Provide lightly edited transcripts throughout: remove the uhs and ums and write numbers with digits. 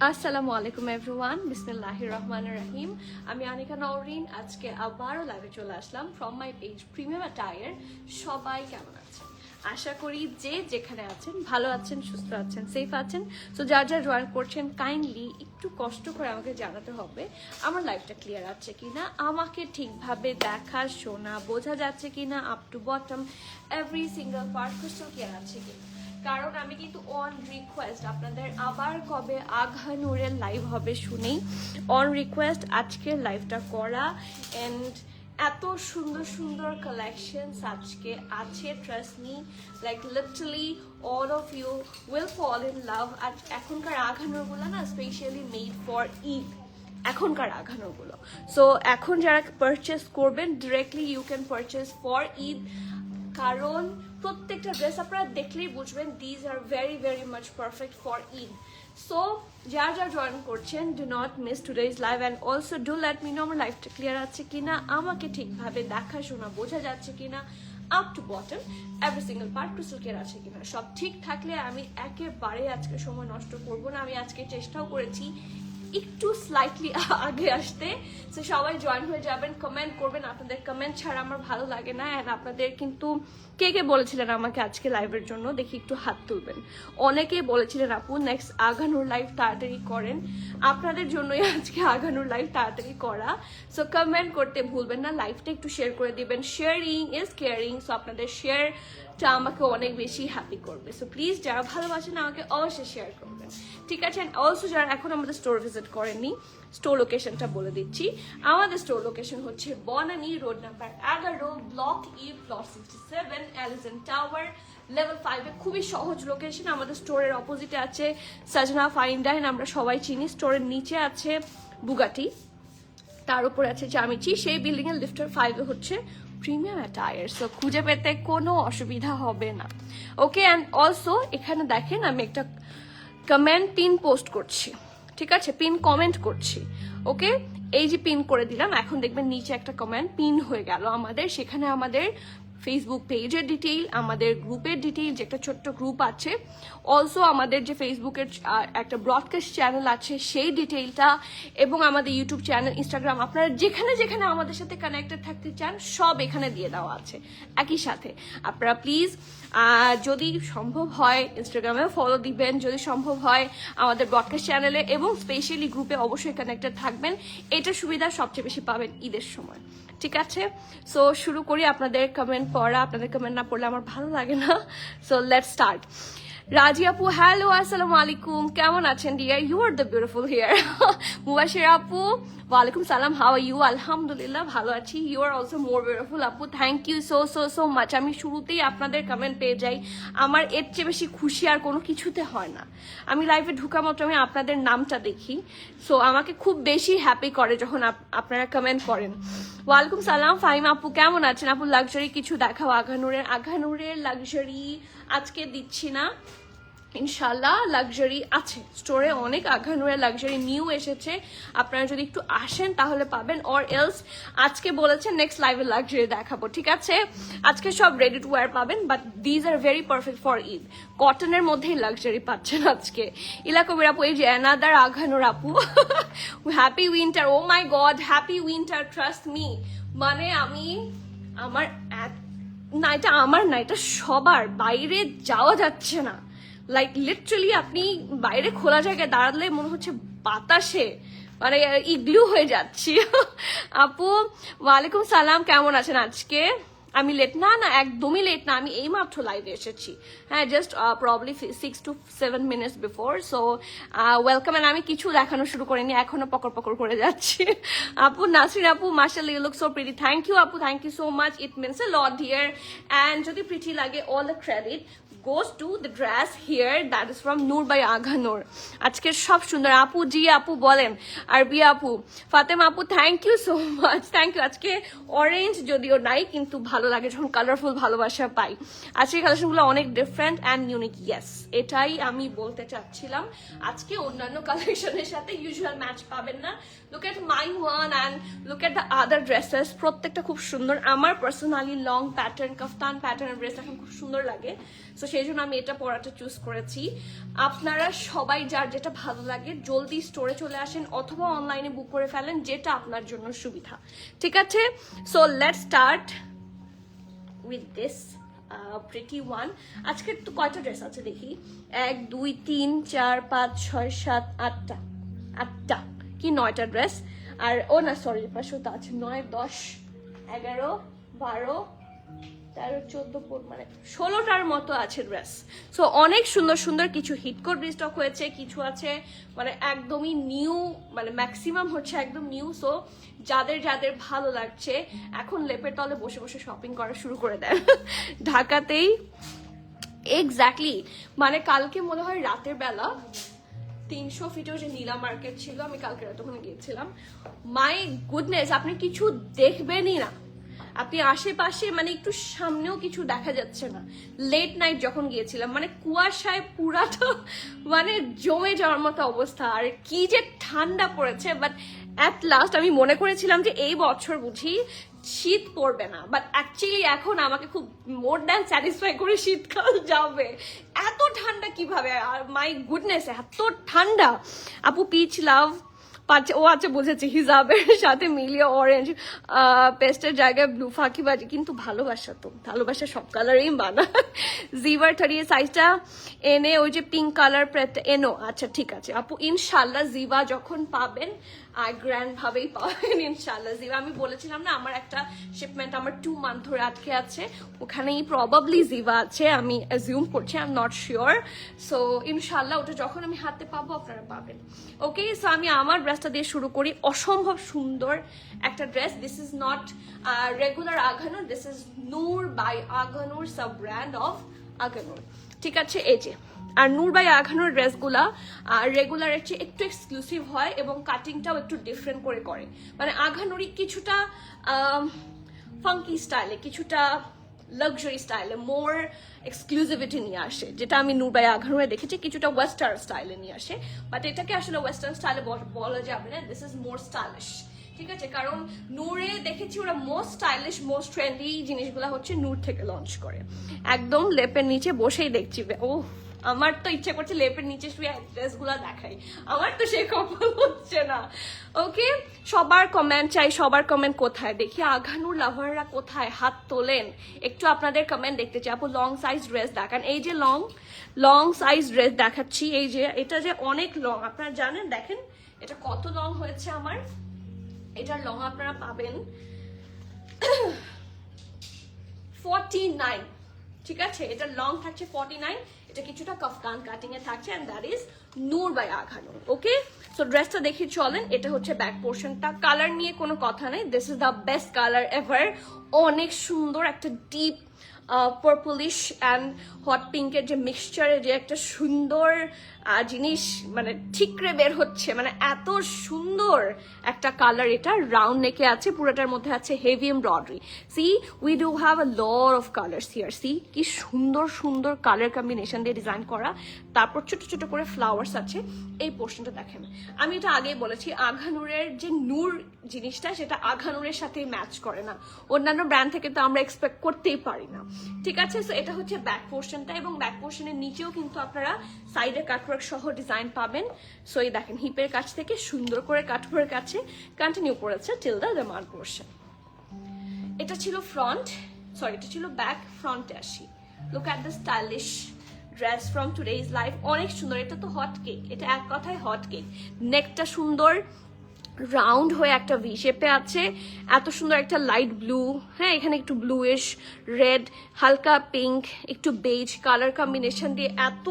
আসসালামু আলাইকুম এভরিওয়ান, বিসমিল্লাহির রহমানির রহিম। আমি আনিকা নওরিন। আজকে আবারও লাইভে চলে আসলাম from my page premium attire. সবাই কেমন আছেন? আশা করি যে যেখানে আছেন ভালো আছেন, সুস্থ আছেন, সেফ আছেন। সো যার যার জয়েন করছেন কাইন্ডলি একটু কষ্ট করে আমাকে জানাতে হবে আমার লাইফটা ক্লিয়ার আছে কিনা, আমাকে ঠিকভাবে দেখা শোনা বোঝা যাচ্ছে কিনা, up to bottom every single part crystal clear আছে কিনা। কারণ আমি কিন্তু অন রিকোয়েস্ট আপনাদের আবার কবে আঘা নূরের লাইভ হবে শুনেই অন রিকোয়েস্ট আজকের লাইভটা করা। এন্ড এত সুন্দর সুন্দর কালেকশনস আজকে আছে, trust me, like literally all of you will fall in love. আর এখনকার আঘানুরগুলো না স্পেশালি মেড ফর ঈদ, এখনকার আঘানুরগুলো। সো এখন যারা পারচেস করবেন directly you can purchase for Eid, কারণ প্রত্যেকটা ড্রেস আপনারা দেখলেই বুঝবেন these are very very much perfect for Eid. So যার যার জয়েন করছেন do not miss today's live and also do let me know আমার লাইফটা ক্লিয়ার আছে কিনা, আমাকে ঠিকভাবে দেখাশোনা বোঝা যাচ্ছে কিনা, up to bottom every single part crystal clear আছে কিনা। সব ঠিক থাকলে আমি একেবারে আজকে সময় নষ্ট করব না। আমি আজকে চেষ্টাও করেছি একটু স্লাইটলি আগে আসতে। সো সবাই জয়েন হয়ে যাবেন, কমেন্ট করবেন। আপনাদের কমেন্ট ছাড়া আমার ভালো লাগে না। অ্যান্ড আপনাদের কিন্তু কে কে বলেছিলেন আমাকে আজকে লাইভের জন্য, দেখি একটু হাত তুলবেন। অনেকেই বলেছিলেন আপু নেক্সট আঘানুর লাইভ তাড়াতাড়ি করেন, আপনাদের জন্যই আজকে আঘানুর লাইভ তাড়াতাড়ি করা। সো কমেন্ট করতে ভুলবেন না, লাইভটা একটু শেয়ার করে দিবেন। Sharing is caring. সো আপনাদের শেয়ারটা আমাকে অনেক বেশি হ্যাপি করবে। সো প্লিজ যারা ভালোবাসেন আমাকে অবশ্যই শেয়ার করবেন, ঠিক আছে? অলসো যারা এখন আমাদের স্টোর ভিজিট করেননি, স্টোর লোকেশনটা বলে দিচ্ছি। আমাদের স্টোর লোকেশন হচ্ছে Banani road number 11, block E, plot 67, elegant tower, level 5 এ। খুবই সহজ লোকেশন। আমাদের স্টোরের অপোজিটে আছে সাজনা ফাইন ডাইন, আমরা সবাই চিনি। স্টোরের নিচে আছে বুগাটি, তার উপরে আছে জামিচি। সেই বিল্ডিং এর লিফটার 5 এ হচ্ছে প্রিমিয়াম অ্যাটায়ার। সো খুঁজে পেতে কোনো অসুবিধা হবে না। ওকে, অ্যান্ড অলসো এখানে দেখেন আমি একটা কমেন্ট পিন পোস্ট করছি, ঠিক আছে? পিন কমেন্ট করছি। ওকে, এই যে পিন করে দিলাম, এখন দেখবেন নিচে একটা কমেন্ট পিন হয়ে গেল আমাদের। সেখানে আমাদের ফেসবুক পেজের ডিটেইল, আমাদের গ্রুপের ডিটেইল, যে একটা ছোট্ট গ্রুপ আছে, অলসো আমাদের যে ফেসবুকের একটা ব্রডকাস্ট চ্যানেল আছে সেই ডিটেইলটা, এবং আমাদের ইউটিউব চ্যানেল, ইনস্টাগ্রাম, আপনারা যেখানে যেখানে আমাদের সাথে কানেক্টেড থাকতে চান সব এখানে দিয়ে দেওয়া আছে একই সাথে। আপনারা প্লিজ যদি সম্ভব হয় ইনস্টাগ্রামেও ফলো দিবেন, যদি সম্ভব হয় আমাদের ব্রডকাস্ট চ্যানেলে এবং স্পেশালি গ্রুপে অবশ্যই কানেক্টেড থাকবেন। এটা সুবিধা সবচেয়ে বেশি পাবেন ঈদের সময়, ঠিক আছে? সো শুরু করি। আপনাদের কমেন্ট পড়া, আপনাদের কমেন্ট না পড়লে আমার ভালো লাগে না। So let's start. রাজি আপু, হ্যালো, আসসালামু আলাইকুম, কেমন আছেন dear? You are the beautiful here. Mubashir আপু, ওয়ালাইকুম সালাম, হাউ আর ইউ? আলহামদুলিল্লাহ ভালো আছি। You are also more beautiful আপু, thank you so so so much. আমি শুরুতেই আপনাদের কমেন্ট পেয়ে যাই, আমার এর চেয়ে বেশি খুশি আর কোনো কিছুতে হয় না। আমি লাইভে ঢুকা মাত্র আমি আপনাদের নামটা দেখি, সো আমাকে খুব বেশি হ্যাপি করে যখন আপনারা কমেন্ট করেন। ওয়ালাইকুম সালাম ফাহিম আপু, কেমন আছেন আপু? লাক্সারি কিছু দেখাও আঘানুরের লাক্সারি আজকে দিচ্ছি না, ইনশাল্লাহ লাক্সারি আছে স্টোরে, অনেক আঘানুরের লাক্সারি নিউ এসেছে। আপনারা যদি একটু আসেন তাহলে পাবেন, অর এলস আজকে বলেছেন নেক্সট লাইভে লাক্সারি দেখাবো, ঠিক আছে? আজকে সব রেডি টু ওয়্যার পাবেন, but these are very perfect for Eid. কটনের মধ্যেই লাক্সারি পাচ্ছেন আজকে। ইলা কবির আপু, এই যে অ্যানাদার আঘানুর আপু, happy winter. Oh my god, happy winter, trust me. মানে আমার না, এটা আমার না, এটা সবার। বাইরে যাওয়া যাচ্ছে না, লাইক লিটারালি আপনি বাইরে খোলা জায়গায় দাঁড়ালে মনে হচ্ছে বাতাসে মানে ইগলু হয়ে যাচ্ছি। আপু ওয়ালাইকুম সালাম, কেমন আছেন আজকে? আমি লেট না, একদমই লেট না, আমি এইমাত্র লাইভে এসেছি। হ্যাঁ, just probably 6 to 7 minutes before. So welcome. And আমি কিছু দেখানো শুরু করিনি, এখনো পকর পকর করে যাচ্ছি। আপু নাসরিন আপু, মাশাআল্লাহ, you look so pretty. Thank you আপু, thank you so much, it means a lot here. And যদি প্রিটি লাগে, all the credit goes to the dress here that is from Noor by Agha Noor. আজকের সব সুন্দর। আপু জি আপু বলেন, আরবি আপু, ফাতেমা আপু, thank you so much, thank you. আজকে অরেঞ্জ যদিও নাই, কিন্তু ভালো লাগে যখন কালারফুল ভালোবাসা পাই। আজকের কালেকশনগুলো অনেক ডিফারেন্ট অ্যান্ড ইউনিক। ইয়েস, এটাই আমি বলতে চাচ্ছিলাম। আজকে অন্যান্য কালেকশনের সাথে ইউজুয়াল ম্যাচ পাবেন না। Look at my one and look at the other dresses, প্রত্যেকটা খুব সুন্দর। আমার পার্সোনালি লং প্যাটার্ন, কাফতান প্যাটার্ন ড্রেস এখন খুব সুন্দর লাগে। সো সেই জন্য আমি এটা পরাটা চুজ করেছি। আপনারা সবাই যার যেটা ভালো লাগে জলদি স্টোরে চলে আসেন অথবা অনলাইনে বুক করে ফেলেন, যেটা আপনার জন্য সুবিধা, ঠিক আছে? So let's start with this pretty one. আজকে তো কয়টা ড্রেস আছে দেখি, 1 2 3 4 5 6 7 8টা কি 9টা ড্রেস। আর ও না সরি, পাশে তো আছে 9 10 11 12 13 14 মানে 16টার মতো আছে ড্রেস। সো অনেক সুন্দর সুন্দর কিছু হিটকোট রিস্টক হয়েছে, কিছু আছে মানে একদমই নিউ, মানে ম্যাক্সিমাম হচ্ছে একদম নিউ। সো যাদের যাদের ভালো লাগছে এখন লেপের তলে বসে বসে শপিং করা শুরু করে দেয় ঢাকাতেই। এক্স্যাক্টলি, মানে কালকে মনে হয় রাতের বেলা 300 ফিটেও যে নীলা মার্কেট ছিল, আমি কালকে রাতে ওখানে গিয়েছিলাম। মাই গুডনেস, আপনি কিছু দেখবেনই না, আপনি আশেপাশে মানে একটু সামনেও কিছু দেখা যাচ্ছে না। লেট নাইট যখন গিয়েছিলাম মানে কুয়াশায় পুরাটা মানে জমে যাওয়ার মতো অবস্থা, আর কি যে ঠান্ডা পড়েছে। বাট অ্যাট লাস্ট আমি মনে করেছিলাম যে এই বছর বুঝি শীত পড়বে না, বাট অ্যাকচুয়ালি এখন আমাকে খুব মোর দ্যান স্যাটিসফাই করে শীতকাল যাবে। এত ঠান্ডা কিভাবে, আর মাই গুডনেস এত ঠান্ডা। আপু পিচ লাভ ও আচ্ছা বুঝেছি, হিজাবের সাথে মিলিয়ে অরেঞ্জ পেস্টের জায়গায় ব্লু ফাঁকিবাজি, কিন্তু ভালোবাসা তো ভালোবাসা সব কালারেই মানা। জিভার 30 সাইজটা এনে ওই যে পিঙ্ক কালার এনো, আচ্ছা ঠিক আছে আপু, ইনশাল্লাহ জিভা যখন পাবেন গ্র্যান্ড ভাবেই পাবেন ইনশাল্লাহ। জিভা আমি বলেছিলাম না আমার একটা শিপমেন্ট আমার 2 মান্থ ধরে আটকে আছে, ওখানেই প্রবাবলি জিভা আছে, আমি অ্যাজিউম করছি, I am not sure. So ইনশাল্লাহ ওটা যখন আমি হাতে পাবো আপনারা পাবেন। ওকে, সো আমি আমার ড্রেসটা দিয়ে শুরু করি। অসম্ভব সুন্দর একটা dress. This is not regular Aghanoor, this is Noor by Aghanoor, sub brand of Aghanoor, ঠিক আছে? এই যে, আর নূর বাই আঘানুর ড্রেসগুলা রেগুলারের চেয়ে একটু এক্সক্লুসিভ হয় এবং কাটিংটাও একটু ডিফারেন্ট করে, মানে আঘানুরি কিছুটা ফাঙ্কি স্টাইলে, কিছুটা লাক্সারি স্টাইলে, মোর এক্সক্লুসিভিটি নিয়ে আসে, যেটা আমি নূর বাই আঘানুরে দেখেছি কিছুটা ওয়েস্টার্ন স্টাইলে নিয়ে আসে। বাট এটাকে আসলে ওয়েস্টার্ন স্টাইলে বলা যাবে না, দিস ইজ মোর স্টাইলিশ, ঠিক আছে? কারণ নূরে দেখেছি ওরা মোস্ট স্টাইলিশ মোস্ট ট্রেন্ডি জিনিসগুলো হচ্ছে নূর থেকে লঞ্চ করে। একদম লেপের নিচে বসেই দেখছি, ও আমার তো ইচ্ছে করছে লেপের নিচে শুয়ে ড্রেসগুলো দেখাই, আমার তো সেই কপাল হচ্ছে না। ওকে, সবার কমেন্ট চাই, সবার কমেন্ট কোথায় দেখি, আঘানুর লাভাররা কোথায়, হাত তোলেন একটু, আপনাদের কমেন্ট দেখতে চাই। আপু লং সাইজ ড্রেস দেখান, এই যে লং সাইজ ড্রেস দেখাচ্ছি, এই যে এটা যে অনেক লং, আপনারা জানেন, দেখেন এটা কত লং হয়েছে আমার। এটার লং আপনারা পাবেন 49, ঠিক আছে? এটা লং থাকছে 49, এটা কিছুটা কাফতান কাটিং এ থাকছে, and that is Noor by Aghanoor. Okay, so ড্রেসটা দেখি চলেন। এটা হচ্ছে ব্যাক পোর্শনটা, কালার নিয়ে কোনো কথা নেই, this is the best colour ever. অনেক সুন্দর একটা ডিপ পার্পলিশ অ্যান্ড হট পিঙ্কের যে মিক্সচারে যে একটা সুন্দর জিনিস মানে ঠিকরে বের হচ্ছে, মানে এত সুন্দর একটা কালার। এটা রাউন্ড নেকে আছে, পুরোটার মধ্যে আছে heavy embroidery. See we do have a lot of colours here, see কি সুন্দর সুন্দর কালার কম্বিনেশন দিয়ে ডিজাইন করা, তারপর ছোট ছোট করে ফ্লাওয়ার্স আছে। এই পোর্শনটা দেখেন, আমি এটা আগেই বলেছি, আঘানুরের যে নূর জিনিসটা সেটা আঘানুরের সাথেই ম্যাচ করে না, অন্যান্য ব্র্যান্ড থেকে তো আমরা এক্সপেক্ট করতেই পারি না, ঠিক আছে? সো এটা হচ্ছে ব্যাক পোর্শনটা, এবং ব্যাক পোর্শনের নিচেও কিন্তু আপনারা সাইডে কাটওয়ার্ক সহ ডিজাইন পাবেন। সো এই দেখেন হিপের কাছ থেকে সুন্দর করে কাটওয়ার্ক কাছে কন্টিনিউ করেছে টিল দ্য দামান পোর্শন। এটা ছিল ফ্রন্ট, সরি এটা ছিল ব্যাক। ফ্রন্টে আসি, look at the stylish dress from today's life, অনেক সুন্দর। এটা তো হট কেক, এটা এক কথায় হট কেক। নেকটা সুন্দর রাউন্ড হয়ে একটা ভি শেপে আছে, এত সুন্দর একটা লাইট ব্লু, হ্যাঁ এখানে একটু ব্লুইশ রেড, হালকা পিঙ্ক, একটু বেজ কালার কম্বিনেশন দিয়ে এত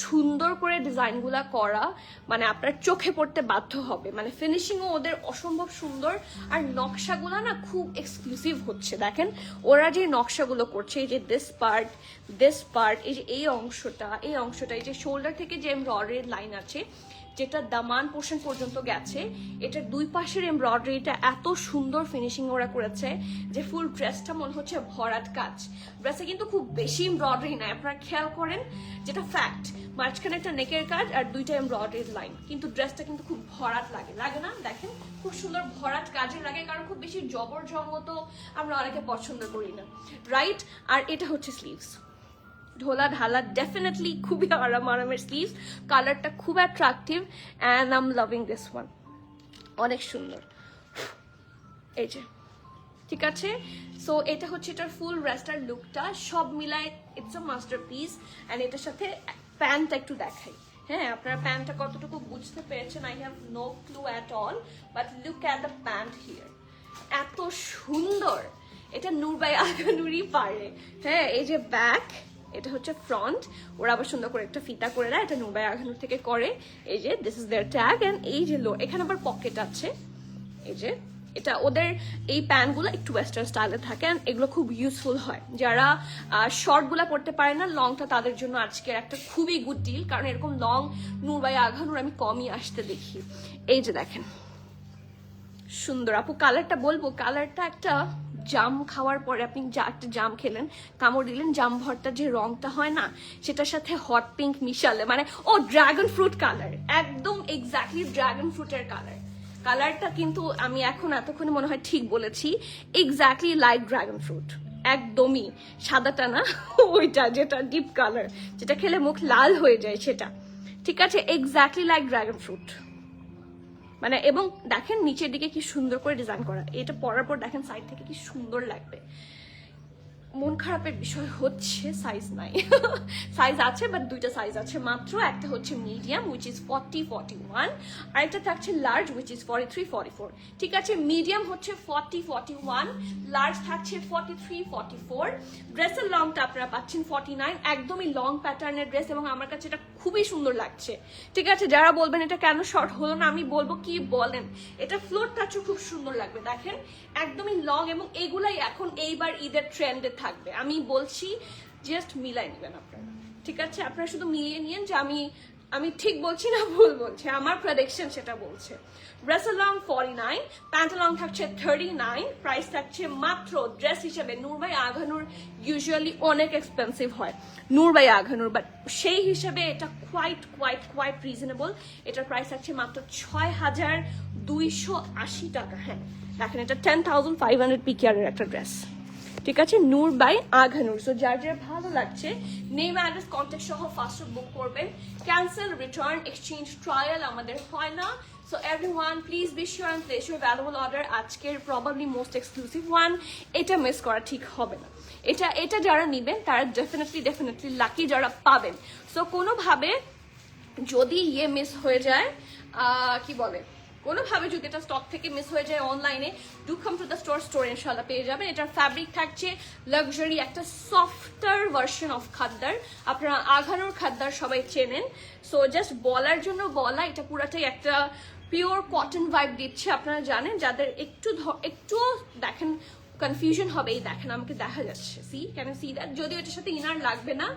সুন্দর করে ডিজাইনগুলা করা, মানে আপনার চোখে পড়তে বাধ্য হবে। মানে ফিনিশিংও ওদের অসম্ভব সুন্দর, আর নকশাগুলা না খুব এক্সক্লুসিভ হচ্ছে। দেখেন ওরা যে নকশাগুলো করছে, এই যে দিস পার্ট, এই যে এই অংশটা, এই যে শোল্ডার থেকে যে এমব্রয়ডারি লাইন আছে যেটা দামান পোর্শন পর্যন্ত গেছে, এটার দুই পাশের এমব্রয়ডারিটা এত সুন্দর ফিনিশিং ওরা করেছে যে ফুল ড্রেসটা মনে হচ্ছে ভরাট কাজ। ড্রেসে কিন্তু খুব বেশি এমব্রয়ডারি নাই, আপনারা খেয়াল করেন, যেটা ফ্যাক্ট। মাঝখানে একটা নেকের কাজ আর দুইটা এমব্রয়ডারি লাইন, কিন্তু ড্রেসটা কিন্তু খুব ভরাট লাগে না? দেখেন খুব সুন্দর ভরাট কাজে লাগে, কারণ খুব বেশি জবর জঙ্গ তো আমরা অনেকে পছন্দ করি না, রাইট? আর এটা হচ্ছে স্লিভস, ঢোলা ঢালা, ডেফিনেটলি খুবই আরামের স্লিভস, কালারটা খুব attractive and I am loving this one, অনেক সুন্দর। এই যে ঠিক আছে, সো এটা হচ্ছে এটার ফুল রেস্টার লুকটা, সব মিলায় ইটস আ মাস্টারপিস। অ্যান্ড এটার সাথে প্যান্টটা একটু দেখাই। হ্যাঁ, আপনারা প্যান্টটা কতটুকু বুঝতে পেরেছেন, I have no clue at all, but look at the pant here, এত সুন্দর। এটা নূর বাই আগা নুরই পারে। হ্যাঁ, এই যে ব্যাক, এটা হচ্ছে ফ্রন্ট, ওরা আবার সুন্দর করে একটা ফিতা করে দেয়, এটা নূর বাই আগা নূর থেকে করে। এই যে this is their tag, and এই যে লো, এখানে আবার পকেট আছে। এই যে এটা ওদের এই প্যান্টগুলো একটু ওয়েস্টার্ন স্টাইলে থাকে, অ্যান্ড এগুলো খুব ইউজফুল হয় যারা শর্টগুলো পরতে পারে না, লংটা তাদের জন্য আজকের একটা খুবই গুড ডিল, কারণ এরকম লং নূর বাই আগা নূর আমি কমই আসতে দেখি। এই যে দেখেন সুন্দর। আপু কালারটা বলবো, কালারটা একটা জাম খাওয়ার পরে আপনি একটা জাম খেলেন, কামড় দিলেন, জাম ভর্তার যে রংটা হয় না, সেটার সাথে হট পিঙ্ক মিশালে, মানে ও ড্রাগন ফ্রুট কালার, একদম এক্স্যাক্টলি ড্রাগন ফ্রুটের কালার। কালারটা কিন্তু আমি এখন এতক্ষণে মনে হয় ঠিক বলেছি, এক্স্যাক্টলি লাইক ড্রাগন ফ্রুট, একদমই সাদাটা না, ওইটা যেটা ডিপ কালার, যেটা খেলে মুখ লাল হয়ে যায় সেটা, ঠিক আছে, এক্স্যাক্টলি লাইক ড্রাগন ফ্রুট। মানে এবং দেখেন নিচের দিকে কি সুন্দর করে ডিজাইন করা, এটা পরার পর দেখেন সাইড থেকে কি সুন্দর লাগবে। মন খারাপের বিষয় হচ্ছে সাইজ নাই, সাইজ আছে বাট দুইটা সাইজ আছে মাত্র, একটা হচ্ছে মিডিয়াম উইচ ইজ 40-41, আর একটা থাকছে লার্জ উইচ ইজ 43-44। ঠিক আছে, মিডিয়াম হচ্ছে 40-41, লার্জ থাকছে 43-44। ড্রেসের লংটা আপনারা পাচ্ছেন 49, একদমই লং প্যাটার্নের ড্রেস, এবং আমার কাছে এটা খুবই সুন্দর লাগছে। ঠিক আছে, যারা বলবেন এটা কেন শর্ট হলো না, আমি বলবো কি বলেন, এটা ফ্লোর টাচও খুব সুন্দর লাগবে, দেখেন একদমই লং, এবং এগুলাই এখন এইবার ঈদের ট্রেন্ডে থাকবে। আমি বলছি জাস্ট মিলাই নেবেন আপনারা, ঠিক আছে, আপনারা শুধু মিলিয়ে নিয়েন যে আমি ঠিক বলছি না ভুল বলছি, আমার প্রেডিকশন সেটা বলছে। ড্রেসের লং 49, প্যান্টের লং থাকছে 39, প্রাইস থাকছে মাত্র ড্রেস হিসেবে, নূর বাই আগা নূর ইউজুয়ালি অনেক এক্সপেন্সিভ হয় নূর বাই আগা নূর, বাট সেই হিসেবে এটা কোয়াইট রিজনেবল। এটার প্রাইস থাকছে মাত্র 6280 টাকা। হ্যাঁ দেখেন, এটা 10,500 PKR এর একটা ড্রেস, ঠিক আছে, নূর বাই আগা নূর। সো যার যার ভালো লাগছে নেম অ্যাড্রেস কন্ট্যাক্ট সহ ফার্স্ট বুক করবেন। ক্যান্সেল, রিটার্ন, এক্সচেঞ্জ, ট্রায়াল আমাদের হয় না। So everyone please be sure and place your valuable order. আজকের প্রবাবলি মোস্ট এক্সক্লুসিভ ওয়ান, এটা মিস করা ঠিক হবে না। এটা যারা নেবেন তারা ডেফিনেটলি লাকি যারা পাবেন। সো কোনোভাবে যদি মিস হয়ে যায়, কি বলে, কোনোভাবে যদি এটা স্টক থেকে মিস হয়ে যায় অনলাইনে, do come to the store ইনশাল্লাহ পেয়ে যাবেন। এটার ফ্যাব্রিক থাকছে লাক্সারি, একটা সফটার ভার্সন অফ খাদ্দার, আপনারা আঘানোর খাদ্দার সবাই চেনেন। সো জাস্ট বলার জন্য বলা, এটা পুরাটাই একটা পিওর কটন ভাইব দিচ্ছে। আপনারা জানেন, যাদের একটু দেখেন কনফিউশন হবে, এই দেখেন আমাকে দেখা যাচ্ছে, ক্যান সি দ্যাট, যদিও এটার সাথে ইনার লাগবে না,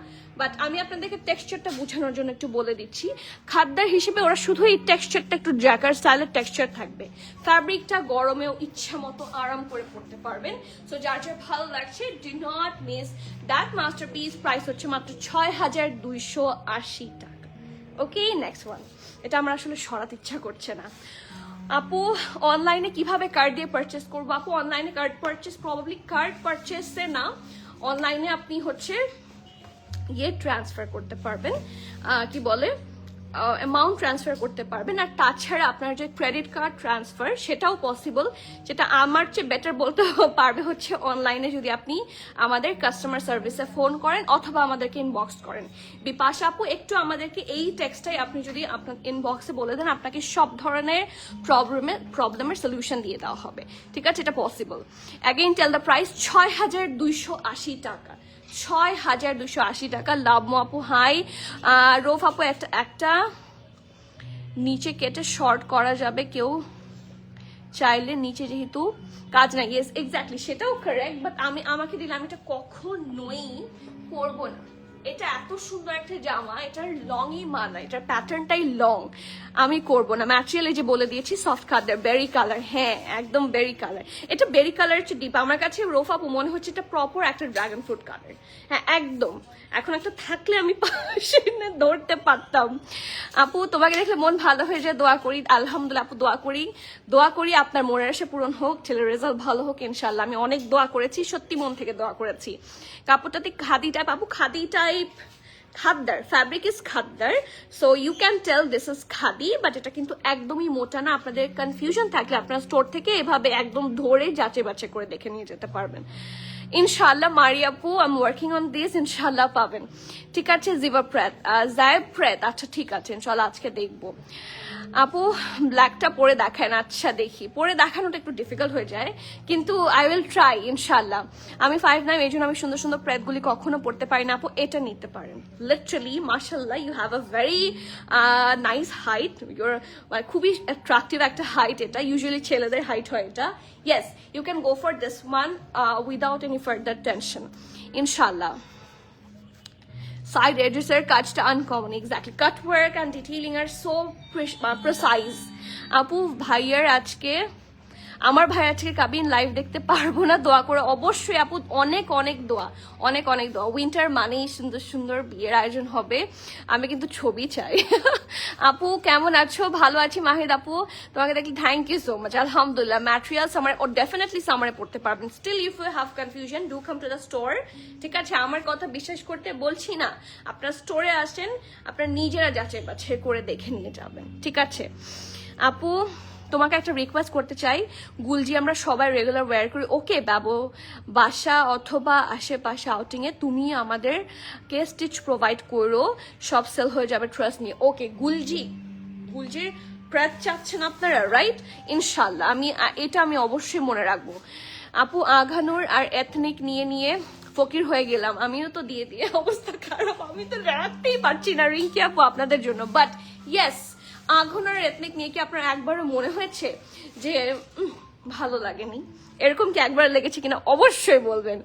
বাট আমি আপনাদেরকে টেক্সচারটা বোঝানোর জন্য একটু বলে দিচ্ছি। খাদ্যার হিসেবে ওরা শুধু এই টেক্সচারটা একটু জ্যাকার স্টাইলের টেক্সচার থাকবে, ফ্যাব্রিকটা গরমেও ইচ্ছা মতো আরাম করে পড়তে পারবেন। সো যার যার ভালো লাগছে, do not miss that masterpiece. Price হচ্ছে মাত্র 6280 টাকা। ওকে, নেক্সট ওয়ান, এটা আমার আসলে সরাতে ইচ্ছা করছে না। আপু অনলাইনে কিভাবে কার্ড দিয়ে পারচেস করবো? আপু অনলাইনে কার্ড পারচেস, প্রবাবলি কার্ড পারচেসে না, অনলাইনে আপনি হচ্ছে ট্রান্সফার করতে পারবেন, কি বলে, অ্যামাউন্ট ট্রান্সফার করতে পারবেন। আর তাছাড়া আপনার যে ক্রেডিট কার্ড ট্রান্সফার সেটাও পসিবল, যেটা আমার চেয়ে বেটার বলতে পারবে হচ্ছে অনলাইনে যদি আপনি আমাদের কাস্টমার সার্ভিসে ফোন করেন অথবা আমাদেরকে ইনবক্স করেন। বিপাশা আপু একটু আমাদেরকে এই টেক্সটাই আপনি যদি আপনার ইনবক্সে বলে দেন, আপনাকে সব ধরনের প্রবলেমের সলিউশন দিয়ে দেওয়া হবে, ঠিক আছে, এটা possible. Again tell the price, 6280 টাকা, 6280 টাকা। লাভমো আপু হাই, রোফ আপু একটা নিচে কেটে শর্ট করা যাবে কেউ চাইলে, নিচে যেহেতু কাজ নাই। ইয়েস এক্স্যাক্টলি, সেটাও কারেক্ট, বাট আমাকে দিলে আমি এটা কখনোই করবো না। এটা এত সুন্দর একটা জামা, এটার লংই মানায়, এটার প্যাটার্নটাই লং, আমি করবো না। ম্যাটেরিয়াল যে বলে দিয়েছি সফট খাদ্যার, বেরি কালার, হ্যাঁ একদম বেরি কালার, এটা বেরি কালার চেয়ে ডিপ। আমার কাছে রোফ আপু মনে হচ্ছে এটা প্রপার একটা ড্রাগন ফ্রুট কালার, হ্যাঁ একদম। এখন একটা থাকলে আমি ধরতে পারতাম। আপু তোমাকে দেখলে মন ভালো হয়ে যায়, দোয়া করি। আলহামদুলিল্লাহ আপু, দোয়া করি আপনার মনের আশা পূরণ হোক, ছেলের রেজাল্ট ভালো হোক ইনশাল্লাহ। আমি অনেক দোয়া করেছি, সত্যি মন থেকে দোয়া করেছি। কাপড়টাতে খাদি টাইপ, আপু খাদিটা type khaddar, fabric is khaddar, so you can tell this is khadi, but এটা কিন্তু একদমই মোটা না। আপনাদের কনফিউশন থাকলে আপনার স্টোর থেকে এভাবে একদম ধরে যাচাই বাছাই করে দেখে নিয়ে যেতে পারবেন ইনশাল্লাহ। মারি আপু, I am working on this, ইনশাল্লাহ পাবেন। ঠিক আছে, জিবা প্রেত, জায়েব প্রেত, আচ্ছা ঠিক আছে, ইনশাল্লাহ আজকে দেখবো। আপু ব্ল্যাকটা পরে দেখান, আচ্ছা দেখি, পরে দেখানোটা একটু ডিফিকাল্ট হয়ে যায়, কিন্তু আই উইল ট্রাই ইনশাল্লাহ। আমি 5'9", এই জন্য আমি সুন্দর সুন্দর প্রেতগুলি কখনো পড়তে পারি না। আপু এটা নিতে পারেন, লিটারালি মাশাল্লাহ you have a very nice height, your খুবই অ্যাট্রাকটিভ একটা হাইট, এটা ইউজুয়ালি ছেলেদের হাইট হয় এটা। Yes, you can go for this one without any further tension ইনশাল্লাহ। সাইড এডজেসের কাজটা uncommon, exactly, cut work and detailing are so precise. আপু ভাইয়ার আজকে, আমার ভাই আজকে কাবিন লাইভ দেখতে পারবো না, দোয়া করে অবশ্যই আপু, অনেক অনেক দোয়া, অনেক অনেক দোয়া। উইন্টার মানেই সুন্দর সুন্দর বিয়ের আয়োজন হবে, আমি কিন্তু ছবি চাই। আপু কেমন আছো? ভালো আছি মাহিদ আপু, তোমাকে দেখলে থ্যাংক ইউ সো মাচ। আলহামদুলিল্লাহ, ম্যাটেরিয়াল সামারে, ও ডেফিনেটলি সামারে পড়তে পারবেন। Still if you have confusion, do come to the store. ঠিক আছে, আমার কথা বিশ্বাস করতে বলছি না, আপনার স্টোরে আসেন, আপনার নিজেরা যাচাই বাছাই করে দেখে নিয়ে যাবেন। ঠিক আছে আপু, তোমাকে একটা রিকোয়েস্ট করতে চাই, গুলজি আমরা সবাই রেগুলার ওয়্যার করি, ওকে বাসা অথবা আশেপাশে আউটিংয়ে তুমি আমাদেরকে স্টিচ প্রোভাইড করো, সব সেল হয়ে যাবে, ট্রাস্ট নিয়ে। ওকে গুলজির প্রায় চাচ্ছেন আপনারা, রাইট? ইনশাল্লাহ এটা আমি অবশ্যই মনে রাখবো। আপু আঘানুর আর এথনিক নিয়ে ফকির হয়ে গেলাম, আমিও তো দিয়ে অবস্থা খারাপ, আমি তো রাখতেই পারছি না রিঙ্কি আপু আপনাদের জন্য। বাট ইয়েস, আঘনার এথনিক নিয়ে কি আপনার একবারও মনে হয়েছে যে ভালো লাগেনি? এরকম কি একবার লেগেছে কিনা অবশ্যই বলবেন।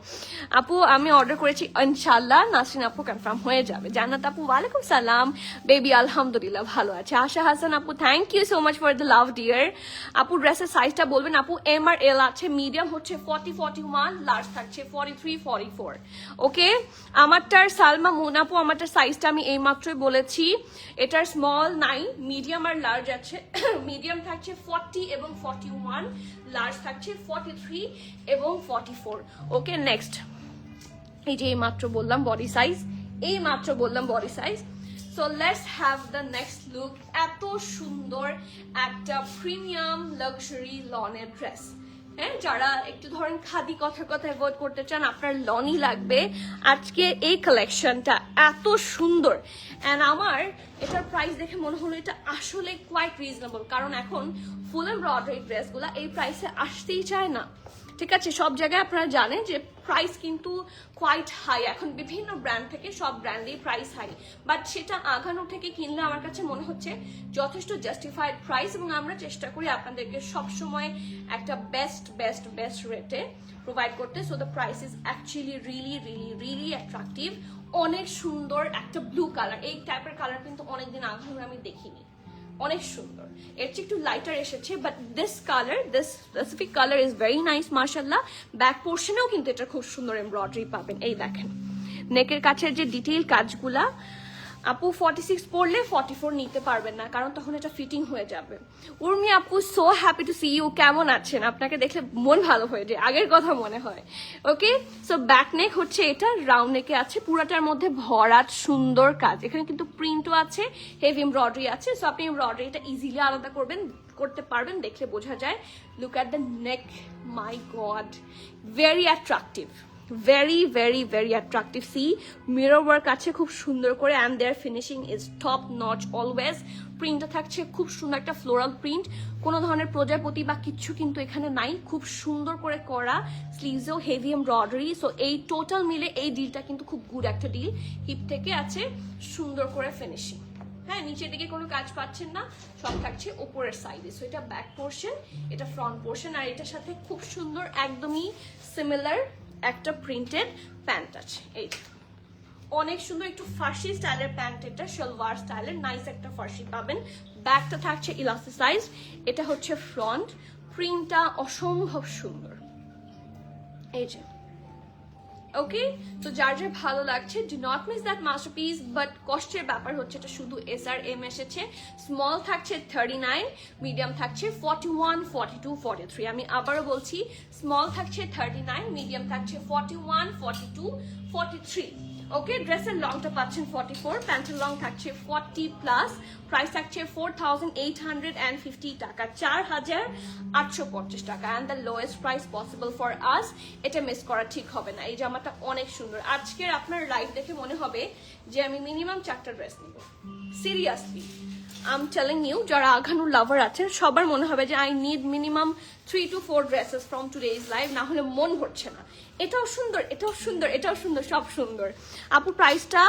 আপু আমি অর্ডার করেছি, ইনশাল্লাহ নাসরিন আপু কনফার্ম হয়ে যাবে। জান্নাত আপু ওয়ালাইকুম সালাম বেবি, আলহামদুলিল্লাহ ভালো আছে। আশা হাসান আপু thank you so much for the love dear. আপু ড্রেসের সাইজটা বলবেন আপু? এম আর এল আছে, মিডিয়াম হচ্ছে 40, 41, লার্জ থাকছে 43, 44। ওকে, আমারটার সালমা মুন আপু, আমারটার সাইজটা আমি এইমাত্রই বলেছি, এটার স্মল নাই, মিডিয়াম আর লার্জ আছে। মিডিয়াম থাকছে 40 এবং 41, লার্জ থাকছে 43 এবং 44। ওকে নেক্সট, এই যে এইমাত্র বললাম body size, so let's have the next look. এত সুন্দর একটা প্রিমিয়াম লাক্সারি লনের ড্রেস, হ্যাঁ, যারা একটু ধরেন খাদি কথার কথা অ্যাভয়েড করতে চান, আপনার লনই লাগবে। আজকে এই কালেকশনটা এত সুন্দর, অ্যান্ড আমার এটার প্রাইস দেখে মনে হলো এটা আসলে কোয়াইট রিজনেবল, কারণ এখন ফুল এমব্রয়ডারি ড্রেসগুলো এই প্রাইসে আসতেই চায় না। ঠিক আছে, সব জায়গায় আপনারা জানেন যে প্রাইস কিন্তু কোয়াইট হাই, এখন বিভিন্ন ব্র্যান্ড থেকে সব ব্র্যান্ডেই প্রাইস হাই, বাট সেটা আঘানো থেকে কিনলে আমার কাছে মনে হচ্ছে যথেষ্ট জাস্টিফাইড প্রাইস, এবং আমরা চেষ্টা করি আপনাদেরকে সবসময় একটা বেস্ট রেটে প্রোভাইড করতে। So the price is actually really attractive. অনেক সুন্দর একটা ব্লু কালার, এই টাইপের কালার কিন্তু অনেকদিন আঘানো আমি দেখিনি, অনেক সুন্দর। এর চেয়ে একটু লাইটার এসেছে, but this specific colour is very nice মাশাআল্লাহ। ব্যাক পোর্শনেও কিন্তু এটা খুব সুন্দর এমব্রয়ডারি পাবেন। এই দেখেন নেকের কাছের যে ডিটেইল কাজগুলা, আপু 46 পরলে 44 নিতে পারবেন না, কারণ তখন এটা ফিটিং হয়ে যাবে। উর্মি আপু so happy to see you, কেমন আছেন? আপনাকে দেখলে মন ভালো হয়ে যায়, আগের কথা মনে হয়। ওকে, সো ব্যাক নেক হচ্ছে এটা, রাউন্ড নেকে আছে, পুরাটার মধ্যে ভরাট সুন্দর কাজ, এখানে কিন্তু প্রিন্টও আছে, হেভি এমব্রয়ডারি আছে। সো আপনি এমব্রয়ডারিটা ইজিলি আলাদা করতে পারবেন, দেখলে বোঝা যায়। Look at the neck, my god, very attractive, very attractive. See, mirror work আছে খুব সুন্দর করে, and their finishing is top notch always. প্রিন্টটা থাকছে খুব সুন্দর একটা ফ্লোরাল প্রিন্ট, কোনো ধরনের প্রজাপতি বা কিচ্ছু কিন্তু এখানে নাই, খুব সুন্দর করে করা, স্লিভসেও হেভি এমব্রয়ডারি। সো এই টোটাল মিলে এই ডিলটা কিন্তু খুব গুড একটা ডিল। হিপ থেকে আছে সুন্দর করে ফিনিশিং, হ্যাঁ, নিচের দিকে কোনো কাজ পাচ্ছেন না, সব থাকছে উপরের সাইডে। সো এটা ব্যাক পোর্শন, এটা ফ্রন্ট পোর্শন, আর এটার সাথে খুব সুন্দর একদমই সিমিলার একটা প্রিন্টেড প্যান্ট আছে। এই অনেক সুন্দর একটু ফার্সি স্টাইলের প্যান্ট, এটা সালোয়ার স্টাইলের নাইস একটা ফার্সি পাবেন। ব্যাকটা থাকছে ইলাস্টিসাইজ, এটা হচ্ছে ফ্রন্ট, প্রিন্টটা অসম্ভব সুন্দর। এই যে ওকে, তো যার ভালো লাগছে, do not miss that masterpiece. But কষ্টের ব্যাপার হচ্ছে এটা শুধু SRM এসেছে, স্মল থাকছে 39, মিডিয়াম থাকছে 41, 42, 43। আমি আবারও বলছি, স্মল থাকছে 39, মিডিয়াম থাকছে 41, 42, 43। ওকে, ড্রেসের লংটা পাচ্ছেন 44, প্যান্টের লং থাকছে 40 প্লাস, প্রাইস থাকছে 4850 টাকা, 4850 টাকা, and the lowest price possible for us. এটা মিস করা ঠিক হবে না। এই জামাটা অনেক সুন্দর। আজকের আপনার লাইভ দেখে মনে হবে যে আমি মিনিমাম 4টা ড্রেস নিব, seriously I am telling you. যারা আঘানুর লাভার আছেন সবার মনে হবে যে I need minimum 3 to 4 dresses from today's live, না হলে মন ভরছে না। এটাও সুন্দর, এটাও সুন্দর, এটাও সুন্দর, সব সুন্দর। আপু প্রাইসটা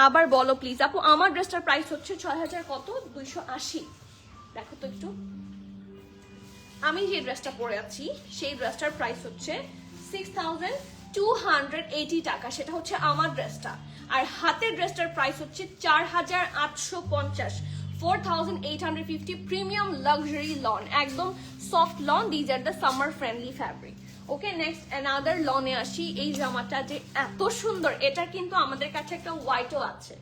আবার বলো প্লিজ। আপু আমার ড্রেসটার প্রাইস হচ্ছে 6000 কত, 280। দেখো তো একটু, আমি যে ড্রেসটা পরে আছি সেই ড্রেসটার প্রাইস হচ্ছে 6280 টাকা, সেটা হচ্ছে আমার ড্রেসটা। আর হাতের ড্রেসটার প্রাইস হচ্ছে 4850, 4850, প্রিমিয়াম লাক্সারি লন, একদম soft lawn. These are the summer friendly fabric. Okay, next another লনে আসি। এই জামাটা যে এত সুন্দর, এটা কিন্তু আমাদের কাছে একটা হোয়াইটও আছে।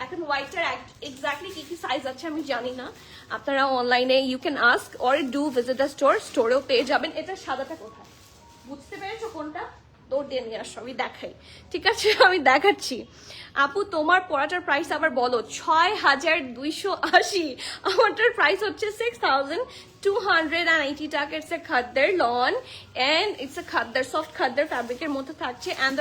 এখন হোয়াইটের এক্স্যাক্টলি কি কি সাইজ আছে আমি জানি না, আপনারা অনলাইনে you can ask or do visit the store, স্টোরেও পেয়ে যাবেন। এটা সাদাটা কোথায় বুঝতে পেরেছো কোনটা? দৌড় দিয়ে নিয়ে আসো, আমি দেখাই। ঠিক আছে, আমি দেখাচ্ছি। আপু তোমার পড়াটার প্রাইস আবার বলো। 6280, আমারটার প্রাইস হচ্ছে 6280 টাকা। It's a khaddar lawn and it's a khaddar, soft khaddar ফ্যাব্রিকের মধ্যে থাকছে। অ্যান্ড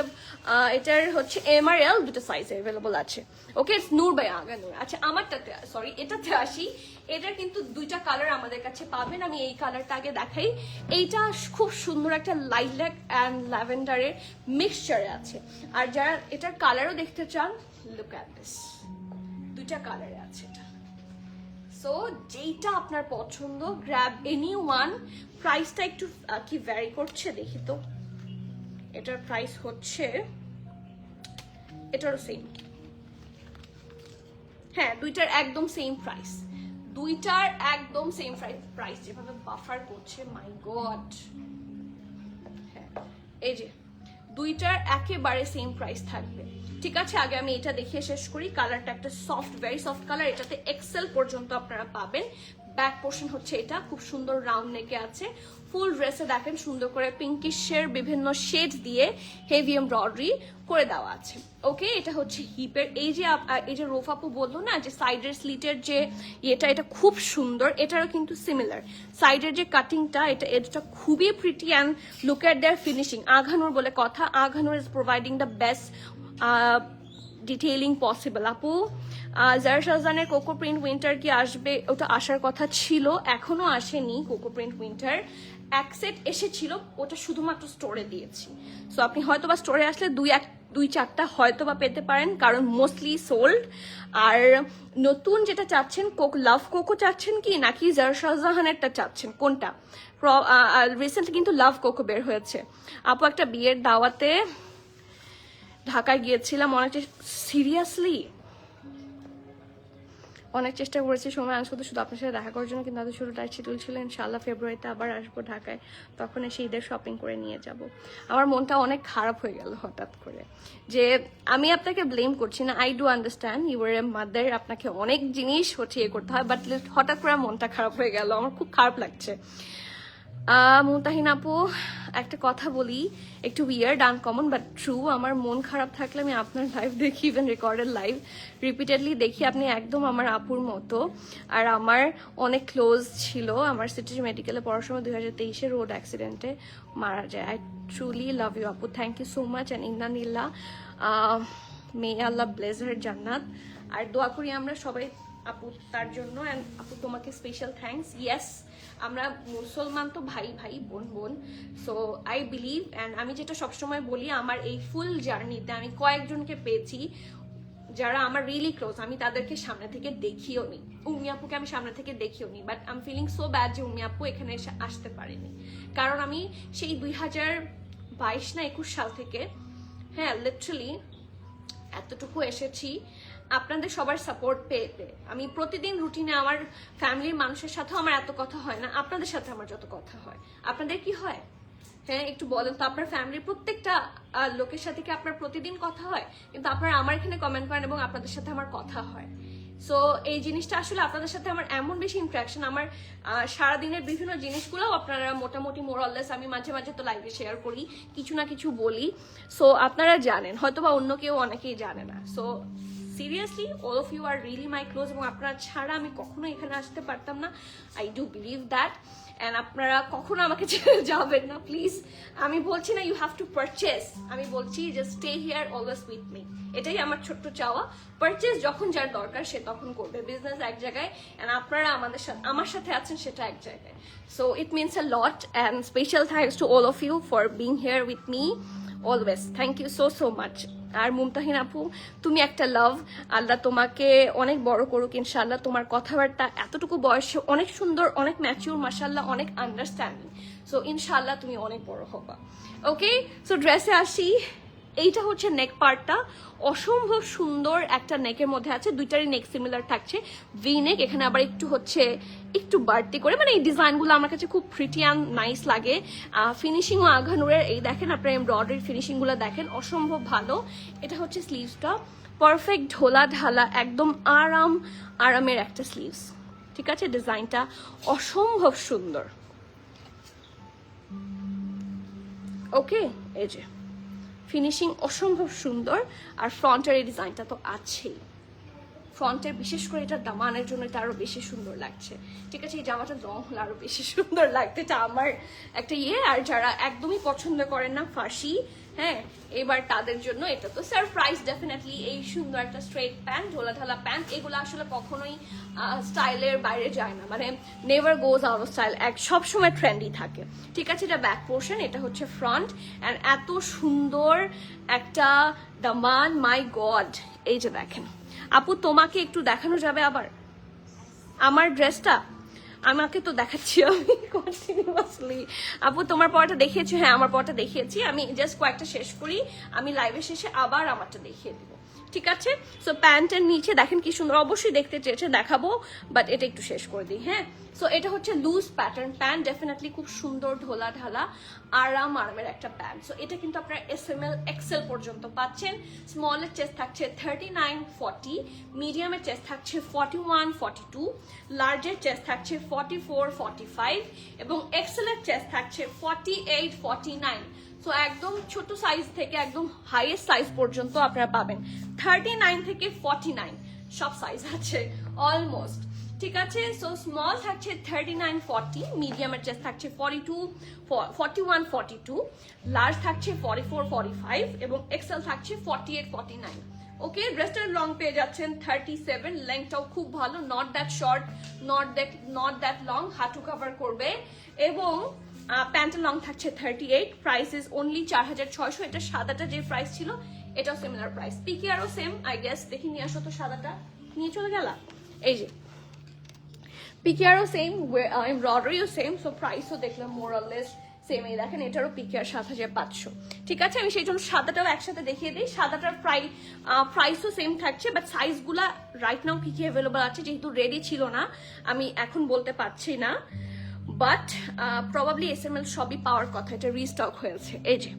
এটার হচ্ছে MRL দুটো সাইজ অ্যাভেলেবল আছে। ওকে, ইটস নূর বাই আগানুর। আচ্ছা আমারটাতে, সরি এটাতে আসি। এটার কিন্তু দুইটা কালার আমাদের কাছে পাবেন। আমি এই কালারটা আগে দেখাই। এইটা খুব সুন্দর একটা লাইলাক অ্যান্ড ল্যাভেন্ডারের মিক্সচারে আছে। আর যারা এটার কালারও দেখতে চান, লুক অ্যাট দিস, দুইটা কালারে আছে এটা। সো যেইটা আপনার পছন্দ, গ্র্যাব এনি ওয়ান। প্রাইসটা একটু কি ভ্যারি করছে দেখি তো। এটার প্রাইস হচ্ছে, এটারও সেম, হ্যাঁ দুইটার একদম সেম প্রাইস, দুইটার একদম সেম প্রাইস। যেভাবে বাফার করছে, মাই গড। হ্যাঁ এই যে দুইটার একেবারে সেম প্রাইস থাকবে। ঠিক আছে, আগে আমি এটা দেখিয়ে শেষ করি। কালারটা একটা সফট, ভেরি সফট কালার। এটাতে এক্সেল পর্যন্ত আপনারা পাবেন। ব্যাক পোর্শন হচ্ছে এটা, খুব সুন্দর রাউন্ড নেকে আছে। ফুল ড্রেসে দেখেন সুন্দর করে পিঙ্কিশের বিভিন্ন শেড দিয়ে হেভি এমব্রয়ডারি করে দেওয়া আছে। ওকে, এটা হচ্ছে হিপের। এই যে রোফ আপু বললো না যে সাইডের স্লিটের যে এটা খুব সুন্দর। এটারও কিন্তু সিমিলার সাইডের যে কাটিংটা, এটা খুবই pretty and look at their finishing. Aghanoor বলে কথা, Aghanoor is providing the best detailing possible. আপু জারা শাহজাহানের কোকো প্রিন্ট উইন্টার কি আসবে? ওটা আসার কথা ছিল, এখনো আসেনি। কোকো প্রিন্ট উইন্টার এক সেট এসেছিল, ওটা শুধুমাত্র স্টোরে দিয়েছি। সো আপনি হয়তো বা স্টোরে আসলে দুই চারটা হয়তো বা পেতে পারেন, কারণ মোস্টলি সোল্ড। আর নতুন যেটা চাচ্ছেন, লাভ কোকো চাচ্ছেন কি নাকি জারা শাহজাহানেরটা চাচ্ছেন, কোনটা? রিসেন্ট কিন্তু লাভ কোকো বের হয়েছে। আপু একটা বিয়ের দাওয়াতে ঢাকায় গিয়েছিলাম, সিরিয়াসলি অনেক চেষ্টা করেছি সময় শুধু আপনার সাথে দেখা করার জন্য, কিন্তু তাদের শুরু টাইট শিডিউল ছিল। ইনশাআল্লাহ ফেব্রুয়ারিতে আবার আসবো ঢাকায়, তখন এসে ঈদের শপিং করে নিয়ে যাব। আমার মনটা অনেক খারাপ হয়ে গেল হঠাৎ করে। যে আমি আপনাকে ব্লেম করছি না, I do understand you are a mother, আপনাকে অনেক জিনিস হচ্ছে করতে হয়, বাট হঠাৎ করে মনটা খারাপ হয়ে গেল, আমার খুব খারাপ লাগছে। মুমতাহিন আপু একটা কথা বলি, একটু উইয়ার্ড আনকমন বাট ট্রু। আমার মন খারাপ থাকলে আমি আপনার লাইভ দেখি, ইভেন রেকর্ডেড লাইভ রিপিটেডলি দেখি। আপনি একদম আমার আপুর মতো, আর আমার অনেক ক্লোজ ছিল। আমার সিটি মেডিকেলে পড়ার সময় 2023 রোড অ্যাক্সিডেন্টে মারা যায়। আই ট্রুলি লাভ ইউ আপু, thank you so much. And ইন্নানিল্লাহ, মে আল্লাহ ব্লেস হার জান্নাত। আর দোয়া করি আমরা সবাই আপু তার জন্য। অ্যান্ড আপু তোমাকে স্পেশাল থ্যাঙ্কস। ইয়েস, আমরা মুসলমান তো ভাই ভাই, বোন বোন। সো আই বিলিভ, অ্যান্ড আমি যেটা সবসময় বলি, আমার এই ফুল জার্নিতে আমি কয়েকজনকে পেয়েছি যারা আমার রিয়েলি ক্লোজ, আমি তাদেরকে সামনে থেকে দেখিও নি। উম্মি আপুকে আমি সামনে থেকে দেখিও নি, but I am feeling so bad যে উম্মি আপু এখানে এসে আসতে পারেনি। কারণ আমি সেই 2022 না 21 সাল থেকে, হ্যাঁ লিটারালি এতটুকু এসেছি আপনাদের সবার সাপোর্ট পেয়ে। আমি প্রতিদিন রুটিনে আমার ফ্যামিলির মানুষের সাথেও আমার এত কথা হয় না, আপনাদের সাথে আমার যত কথা হয়। আপনাদের কি হয়? হ্যাঁ একটু বলেন তো, আপনার ফ্যামিলির প্রত্যেকটা লোকের সাথে কি আপনার প্রতিদিন কথা হয়? কিন্তু আপনারা আমার এখানে কমেন্ট করেন এবং আপনাদের সাথে আমার কথা হয়। সো এই জিনিসটা আসলে আপনাদের সাথে আমার এমন বেশি ইন্টারাকশন, আমার সারাদিনের বিভিন্ন জিনিসগুলো আপনারা মোটামুটি মোরাললেস আমি মাঝে মাঝে তো লাইভে শেয়ার করি, কিছু না কিছু বলি। সো আপনারা জানেন, হয়তো বা অন্য কেউ অনেকেই জানে না। So seriously all of you are really my close, এবং আপনারা ছাড়া আমি কখনো এখানে আসতে পারতাম না। I do believe that. And আপনারা কখনো আমাকে ছেড়ে যাবেন না প্লিজ। আমি বলছি না ইউ হ্যাভ টু পারচেস, আমি বলছি just stay here always with me. এটাই আমার ছোট্ট চাওয়া। পারচেস যখন যার দরকার সে তখন করবে। বিজনেস এক জায়গায় অ্যান্ড আপনারা আমার সাথে আছেন সেটা এক জায়গায়। So it means a lot and special thanks to all of you for being here with me always. Thank you so so much. আর মুমতাহিন আপু, তুমি একটা লাভ, আল্লাহ তোমাকে অনেক বড় করুক ইনশাআল্লাহ। তোমার কথাবার্তা এতটুকু বয়সে অনেক সুন্দর, অনেক ম্যাচিউর, মাশাআল্লাহ, অনেক আন্ডারস্ট্যান্ডিং। সো ইনশাআল্লাহ তুমি অনেক বড় হবা। ওকে, সো ড্রেসে আসি। এইটা হচ্ছে নেক পার্টটা, অসম্ভব সুন্দর একটা নেকের মধ্যে আছে, দুইটারই নেক সিমিলার থাকছে, ভি নেক। এখানে আবার একটু হচ্ছে একটু বাড়তি করে, মানে এই ডিজাইনগুলো আমার কাছে খুব প্রিটি অ্যান্ড নাইস লাগে। ফিনিশিংও আঘানুরের, এই দেখেন আপনার এমব্রয়ডারি ফিনিশিংগুলো দেখেন, অসম্ভব ভালো। এটা হচ্ছে স্লিভসটা, পারফেক্ট ঢোলা ঢালা, একদম আরামের একটা স্লিভস। ঠিক আছে, ডিজাইনটা অসম্ভব সুন্দর। ওকে, এই যে ফিনিশিং অসম্ভব সুন্দর। আর ফ্রন্টের এই ডিজাইনটা তো আছেই, ফ্রন্টের বিশেষ করে এটা দামানের জন্য এটা আরো বেশি সুন্দর লাগছে। ঠিক আছে, এই জামাটা লং হলে আরো বেশি সুন্দর লাগতো, এটা আমার একটা ইয়ে। আর যারা একদমই পছন্দ করেন না ফাঁসি, হ্যাঁ, এবার তাদের জন্য এটা তো সারপ্রাইজ ডেফিনেটলি। এই সুন্দর একটা স্ট্রেট প্যান্ট, ঢোলা ঢালা প্যান্ট, এগুলো আসলে কখনোই স্টাইলের বাইরে যায় না, মানে never goes out of style, সবসময় ট্রেন্ডি থাকে। ঠিক আছে, এটা ব্যাক পোর্শন, এটা হচ্ছে ফ্রন্ট। অ্যান্ড এত সুন্দর একটা দামান, মাই গড। এই যে দেখেন আপু, তোমাকে একটু দেখানো যাবে আবার আমার ড্রেসটা? আমাকে তো দেখাচ্ছি আমি কন্টিনিউয়াসলি। আপু তোমার পরটা দেখিয়েছি? হ্যাঁ, আমার পরটা দেখিয়েছি। আমি জাস্ট কয়েকটা শেষ করি, আমি লাইভের শেষে আবার আমারটা দেখিয়ে দিব। ঠিক আছে, সো প্যান্টের নিচে দেখেন কি সুন্দর, অবশ্যই দেখতে চেয়েছে, দেখাবো, বাট এটা একটু শেষ করে দিই। হ্যাঁ, সো এটা হচ্ছে লুজ প্যাটার্ন প্যান্ট, ডেফিনেটলি খুব সুন্দর ঢোলা ঢালা আরামের একটা প্যান্ট। সো এটা কিন্তু আপনারা SML XL পর্যন্ত পাচ্ছেন। স্মলের চেস্ট থাকছে 39-40, মিডিয়ামের চেস্ট থাকছে 41-42, লার্জের চেস্ট থাকছে 44-45 এবং XL এর চেস্ট থাকছে 48-49। সো একদম ছোট সাইজ থেকে একদম হাইয়েস্ট সাইজ পর্যন্ত আপনারা পাবেন। 39 থেকে 49 সব সাইজ আছে অলমোস্ট। ঠিক আছে, সো স্মল থাকছে 39-40, মিডিয়ামের চেস্ট থাকছে 41-42, লার্জ থাকছে 44-45 এবং এক্সেল থাকছে 48-49। ওকে, ড্রেসটার লং পেয়ে যাচ্ছেন 37, লেন্থটাও খুব ভালো, not that short, not that long, হাঁটু কভার করবে। এবং প্যান্টের লং থাকছে 38, প্রাইস ইজ অনলি 4600। এটা সাদাটা যে প্রাইস ছিল এটাও সিমিলার প্রাইস। পিকেআরও সেম আই গেস, দেখি নিয়ে আসো তো, সাদাটা নিয়ে চলে গেলা। এই যে পিকেআরও সেম, এমব্রয়ডারিও সেম, সো প্রাইসও দেখলাম মোর অর লেস সেম। এই দেখেন এটারও পিকেআর 7500। ঠিক আছে, আমি সেই জন্য সাদাটাও একসাথে দেখিয়ে দিই। সাদাটার প্রাইসও সেম থাকছে, বাট সাইজগুলা রাইট নাও কি কি অ্যাভেলেবল আছে, যেহেতু রেডি ছিল না আমি এখন বলতে পারছি না, বাট প্রবাবলি SML সবই পাওয়ার কথা, এটা রিস্টক হয়েছে। এই যে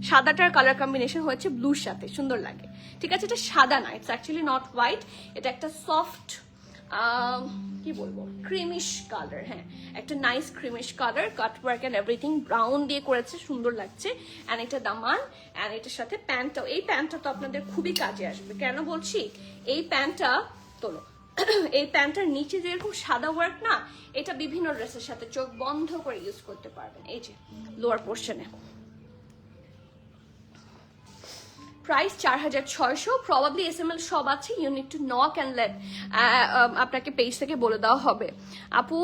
সাদাটার কালার কম্বিনেশন হয়েছে ব্লুর সাথে, সুন্দর লাগে। ঠিক আছে, এটা সাদা না, ইটস অ্যাকচুয়ালি নট হোয়াইট, এটা একটা সফট কি বলবো, ক্রিমিশ কালার। হ্যাঁ, একটা nice creamish colour, cutwork and everything brown দিয়ে করেছে, সুন্দর লাগছে। অ্যান্ড এটা দামান, অ্যান্ড এটার সাথে প্যান্টটাও, এই প্যান্টটা তো আপনাদের খুবই কাজে আসবে। কেন বলছি, এই প্যান্টটা তোলো, এই প্যান্টটার নিচে যেরকম সাদা ওয়ার্ক না, এটা বিভিন্ন ড্রেসের সাথে চোখ বন্ধ করে ইউজ করতে পারবেন। এই যে লোয়ার পোর্শনে প্রাইস 4600, প্রবাবলি SML সব আছে, you need to knock and let, আপনাকে পেজ থেকে বলে দেওয়া হবে। আপু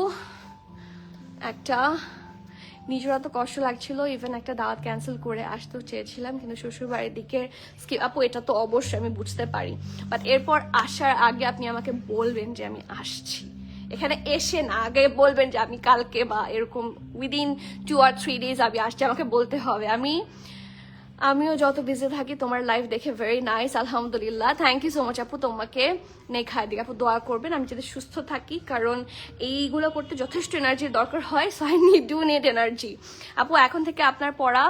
একটা নিজের তো কষ্ট লাগছিল, ইভেন একটা দাওয়াত ক্যান্সেল করে আসতেও চেয়েছিলাম, কিন্তু শ্বশুর বাড়ির দিকে স্কিপ। আপু এটা তো অবশ্যই আমি বুঝতে পারি, বাট এরপর আসার আগে আপনি আমাকে বলবেন যে আমি আসছি, এখানে এসে না, আগে বলবেন যে আমি কালকে বা এরকম উইদিন 2 or 3 days আমি আসছি, আমাকে বলতে হবে। আমিও যত বিজি থাকি তোমার লাইফ দেখে ভেরি নাইস, আলহামদুলিল্লাহ। থ্যাংক ইউ সো মাচ আপু, তোমাকে নেই খাই দিকে আপু দোয়া করবেন আমি যাতে সুস্থ থাকি, কারণ এইগুলো করতে যথেষ্ট এনার্জির দরকার হয়, সো আই নিড এনার্জি। আপু এখন থেকে আপনার পড়া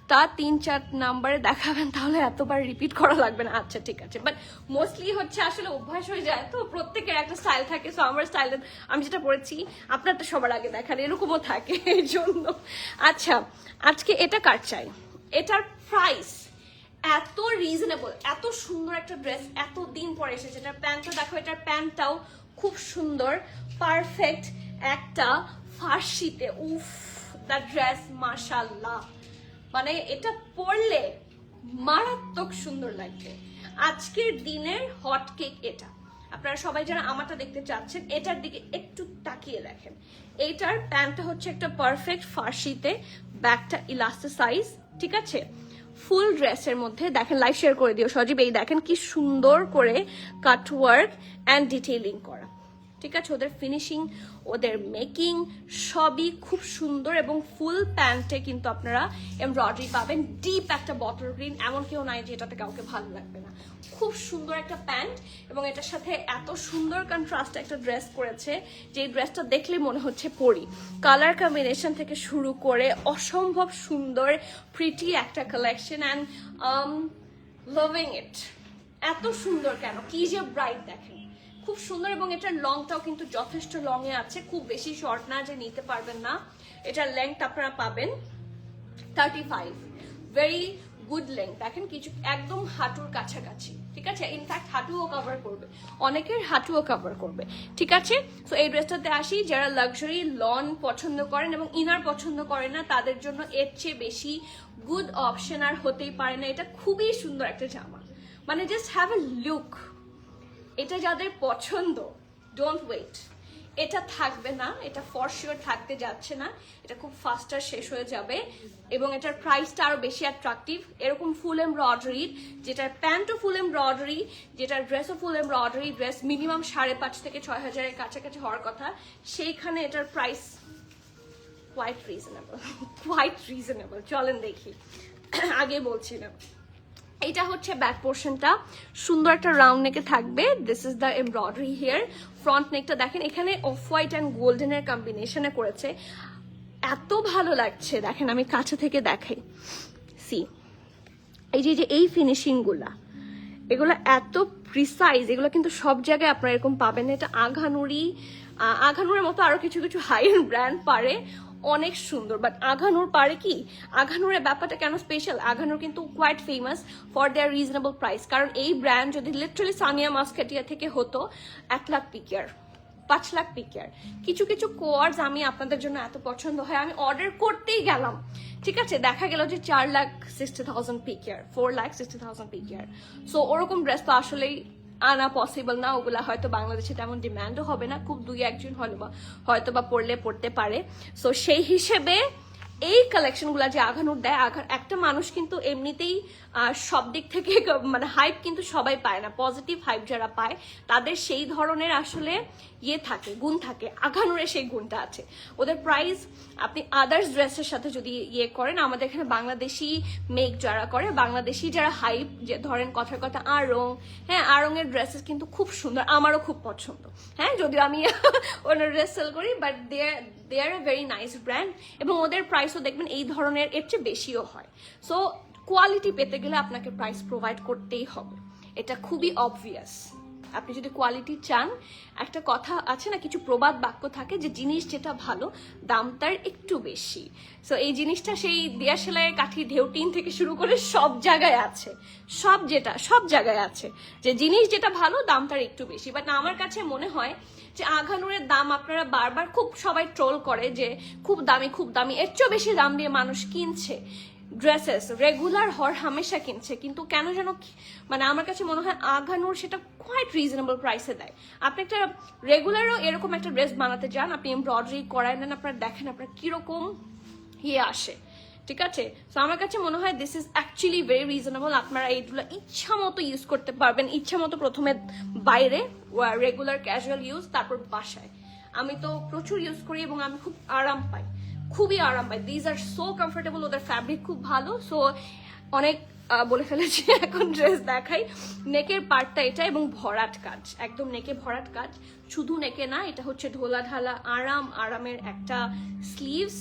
তা 3-4 নাম্বারে দেখাবেন, তাহলে এতবার রিপিট করা লাগবে না। আচ্ছা ঠিক আছে, বাট মোস্টলি হচ্ছে আসলে অভ্যাস হয়ে যায় তো, প্রত্যেকের একটা স্টাইল থাকে। সো আমার স্টাইল আমি যেটা পড়েছি আপনারটা সবার আগে দেখান, এরকমও থাকে এই জন্য। আচ্ছা আজকে এটা কার চাই, এটার প্রাইস এত রিজনেবল, এত সুন্দর একটা ড্রেস, এত দিন পরে এসেছে। এটার প্যান্টটা দেখো, এটার প্যান্টটাও খুব সুন্দর, পারফেক্ট একটা ফার্সিতে। উফ, দ্য ড্রেস মাশাআল্লাহ, মানে এটা পরলে মারাত্মক সুন্দর লাগবে। আজকের দিনের হট কেক এটা। আপনারা সবাই যারা আমারটা দেখতে চাচ্ছেন, এটার দিকে একটু তাকিয়ে দেখেন। এইটার প্যান্টটা হচ্ছে একটা পারফেক্ট ফার্সিতে, ব্যাকটা ইলাস্টিসাইজ, ঠিক আছে। ফুল ড্রেসের মধ্যে দেখেন, লাইভ শেয়ার করে দিও সজীব, এই দেখেন কি সুন্দর করে কাট ওয়ার্ক অ্যান্ড ডিটেইলিং করা, ঠিক আছে। ওদের ফিনিশিং, ওদের মেকিং সবই খুব সুন্দর। এবং ফুল প্যান্টে কিন্তু আপনারা এমব্রয়ডারি পাবেন, ডিপ একটা বটল গ্রিন, এমন কেউ নাই যে এটাতে কাউকে ভালো লাগবে না। খুব সুন্দর একটা প্যান্ট, এবং এটার সাথে এত সুন্দর কন্ট্রাস্ট একটা ড্রেস করেছে যে ড্রেসটা দেখলে মনে হচ্ছে পরি। কালার কম্বিনেশন থেকে শুরু করে অসম্ভব সুন্দর প্রিটি একটা কালেকশন, অ্যান্ড লাভিং ইট। এত সুন্দর কেন, কি যে ব্রাইট দেখেন, খুব সুন্দর। এবং এটার লংটাও কিন্তু যথেষ্ট লং এ আছে, খুব বেশি শর্ট না যে নিতে পারবেন না। এটার লেংথ আপনারা পাবেন 35, ভেরি গুড লেংথ। দেখেন কিছু একদম হাঁটুর কাছাকাছি, ঠিক আছে। ইনফ্যাক্ট হাঁটুও কভার করবে, অনেকের হাঁটুও কভার করবে, ঠিক আছে। তো এই ড্রেসটাতে আসি, যারা লাক্সারি লন পছন্দ করেন এবং ইনার পছন্দ করেন না, তাদের জন্য এর চেয়ে বেশি গুড অপশন আর হতেই পারে না। এটা খুবই সুন্দর একটা জামা, মানে জাস্ট হ্যাভ এ লুক। এটা যাদের পছন্দ, ডোন্ট ওয়েট, এটা থাকবে না, এটা ফর শিওর থাকতে যাচ্ছে না, এটা খুব ফাস্টার শেষ হয়ে যাবে। এবং এটার প্রাইসটা আরো বেশি অ্যাট্রাকটিভ। এরকম ফুল এমব্রয়ডারি, যেটার প্যান্টও ফুল এমব্রয়ডারি, যেটার ড্রেসও ফুল এমব্রয়ডারি, ড্রেস মিনিমাম 5,500 থেকে 6,000-এর কাছাকাছি হওয়ার কথা, সেইখানে এটার price quite reasonable, quite reasonable. চলেন দেখি, আগে বলছিলাম। এটা হচ্ছে ব্যাক পোর্শনটা, সুন্দর একটা রাউন্ড নেকে থাকবে। This is the embroidery here. Front নেকটা দেখেন, এখানে অফ হোয়াইট অ্যান্ড গোল্ডেনের কম্বিনেশনে করেছে, এত ভালো লাগছে। দেখেন আমি কাছে থেকে দেখাই, সি এই যে এই ফিনিশিং গুলা, এগুলো এত প্রিসাইজ, এগুলো কিন্তু সব জায়গায় আপনারা এরকম পাবেন না। এটা আঘানুরের মতো আরো কিছু কিছু হাই এন্ড ব্র্যান্ড পারে, অনেক সুন্দর, বাট আঘানুর পারে কি, আঘানুরের ব্যাপারটা কেন স্পেশাল, আঘানুর কিন্তু quite famous for their reasonable price. কারণ এই ব্র্যান্ড যদি লিটারালি সানিয়া মাসকাটিয়া থেকে হতো, 1 লাখ পিকেয়ার, 5 লাখ পিকেয়ার। কিছু কিছু কোয়ার্স আমি আপনাদের জন্য এত পছন্দ হয়, আমি অর্ডার করতেই গেলাম, ঠিক আছে, দেখা গেল যে 4,60,000 পিকেয়ার, 4,60,000 পিকেয়ার। সো ওরকম ড্রেস তো আসলেই আনা পসিবল না, ওগুলা হয়তো বাংলাদেশে তেমন ডিমান্ডও হবে না, খুব 2-1 হলে বা হয়তো বা পড়তে পারে। সো সেই হিসেবে এই কালেকশন গুলা যে আঘানুর দেয়, একটা মানুষ কিন্তু এমনিতেই সব দিক থেকে মানে হাইপ কিন্তু সবাই পায় না, পজিটিভ হাইপ যারা পায় তাদের সেই ধরনের আসলে থাকে, গুণ থাকে। আঘানুরে সেই গুণটা আছে। ওদের প্রাইস আপনি আদার্স ড্রেসের সাথে যদি করেন, আমাদের এখানে বাংলাদেশি মেক যারা করে, বাংলাদেশি যারা হাইপ, যে ধরেন কথার কথা আড়ং, হ্যাঁ আড়ংয়ের ড্রেসেস কিন্তু খুব সুন্দর, আমারও খুব পছন্দ, হ্যাঁ যদিও আমি অন্য ড্রেস সেল করি, but they are a very nice brand. এবং ওদের প্রাইসও দেখবেন এই ধরনের এর চেয়ে বেশিও হয়। সো কোয়ালিটি পেতে গেলে আপনাকে প্রাইস প্রোভাইড করতেই হবে, এটা খুবই অবভিয়াস। আপনি যদি কোয়ালিটি চান, একটা কথা আছে না, কিছু প্রবাদ বাক্য থাকে যে জিনিস যেটা ভালো দাম তার একটু বেশি। সো এই জিনিসটা সেই দেয়া সেলাইয়ের কাঠি ঢেউ টিন থেকে শুরু করে সব জায়গায় আছে, সব জায়গায় আছে যে জিনিস যেটা ভালো দাম তার একটু বেশি। বাট আমার কাছে মনে হয় যে আঘানুরের দাম আপনারা বারবার খুব সবাই ট্রোল করে যে খুব দামি, এর চেয়েও বেশি দাম দিয়ে মানুষ কিনছে ড্রেসেস, রেগুলার হামেশা কিনছে, কিন্তু কেন যেন মানে আমার কাছে মনে হয় আঘানুর সেটা কোয়াইট রিজনেবল প্রাইসে দেয়। আপনি একটা রেগুলারও এরকম একটা ড্রেস বানাতে যান, আপনি এমব্রয়ডারি করায় নেন, আপনারা দেখেন আপনার কিরকম আসে, ঠিক আছে। তো আমার কাছে মনে হয় this is actually very reasonable. আপনারা এইগুলো ইচ্ছা মতো ইউজ করতে পারবেন, ইচ্ছা মতো প্রথমে বাইরে রেগুলার ক্যাজুয়াল ইউজ, তারপর বাসায়। আমি তো প্রচুর ইউজ করি এবং আমি খুব আরাম পাই, খুবই আরাম পাই। দিজ আর সো কমফোর্টেবল, ওদের ফ্যাব্রিক খুব ভালো। সো অনেক বলে ফেলেছি, এখন ড্রেস দেখাই। নেকের পার্টটা এটা এবং ভরাট কাজ, একদম নেকে ভরাট কাজ, শুধু নেকে না, এটা হচ্ছে ঢোলা ঢালা আরামের একটা স্লিভস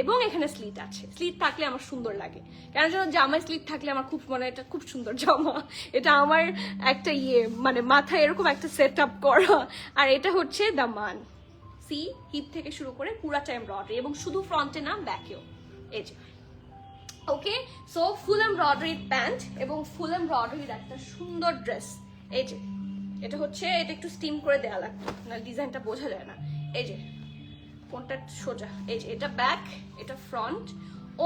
এবং এখানে স্লিট আছে। স্লিট থাকলে আমার সুন্দর লাগে, কেন যেন জামায় স্লিট থাকলে আমার খুব মানে এটা খুব সুন্দর জামা, এটা আমার একটা মানে মাথায় এরকম একটা সেট আপ করা। আর এটা হচ্ছে দামান, সি হিপ থেকে শুরু করে পুরাটা এমব্রয়ডারি, এবং শুধু ফ্রন্টে না ব্যাকেও। এই যে ওকে, সো ফুল এমব্রয়ডারির প্যান্ট এবং ফুল এমব্রয়ডারির একটা সুন্দর ড্রেস। এই যে এটা হচ্ছে, এটা একটু স্টিম করে দেওয়া লাগতো না, ডিজাইনটা বোঝা যায় না। এই যে কোনটা সোজা, এই যে এটা ব্যাক, এটা ফ্রন্ট,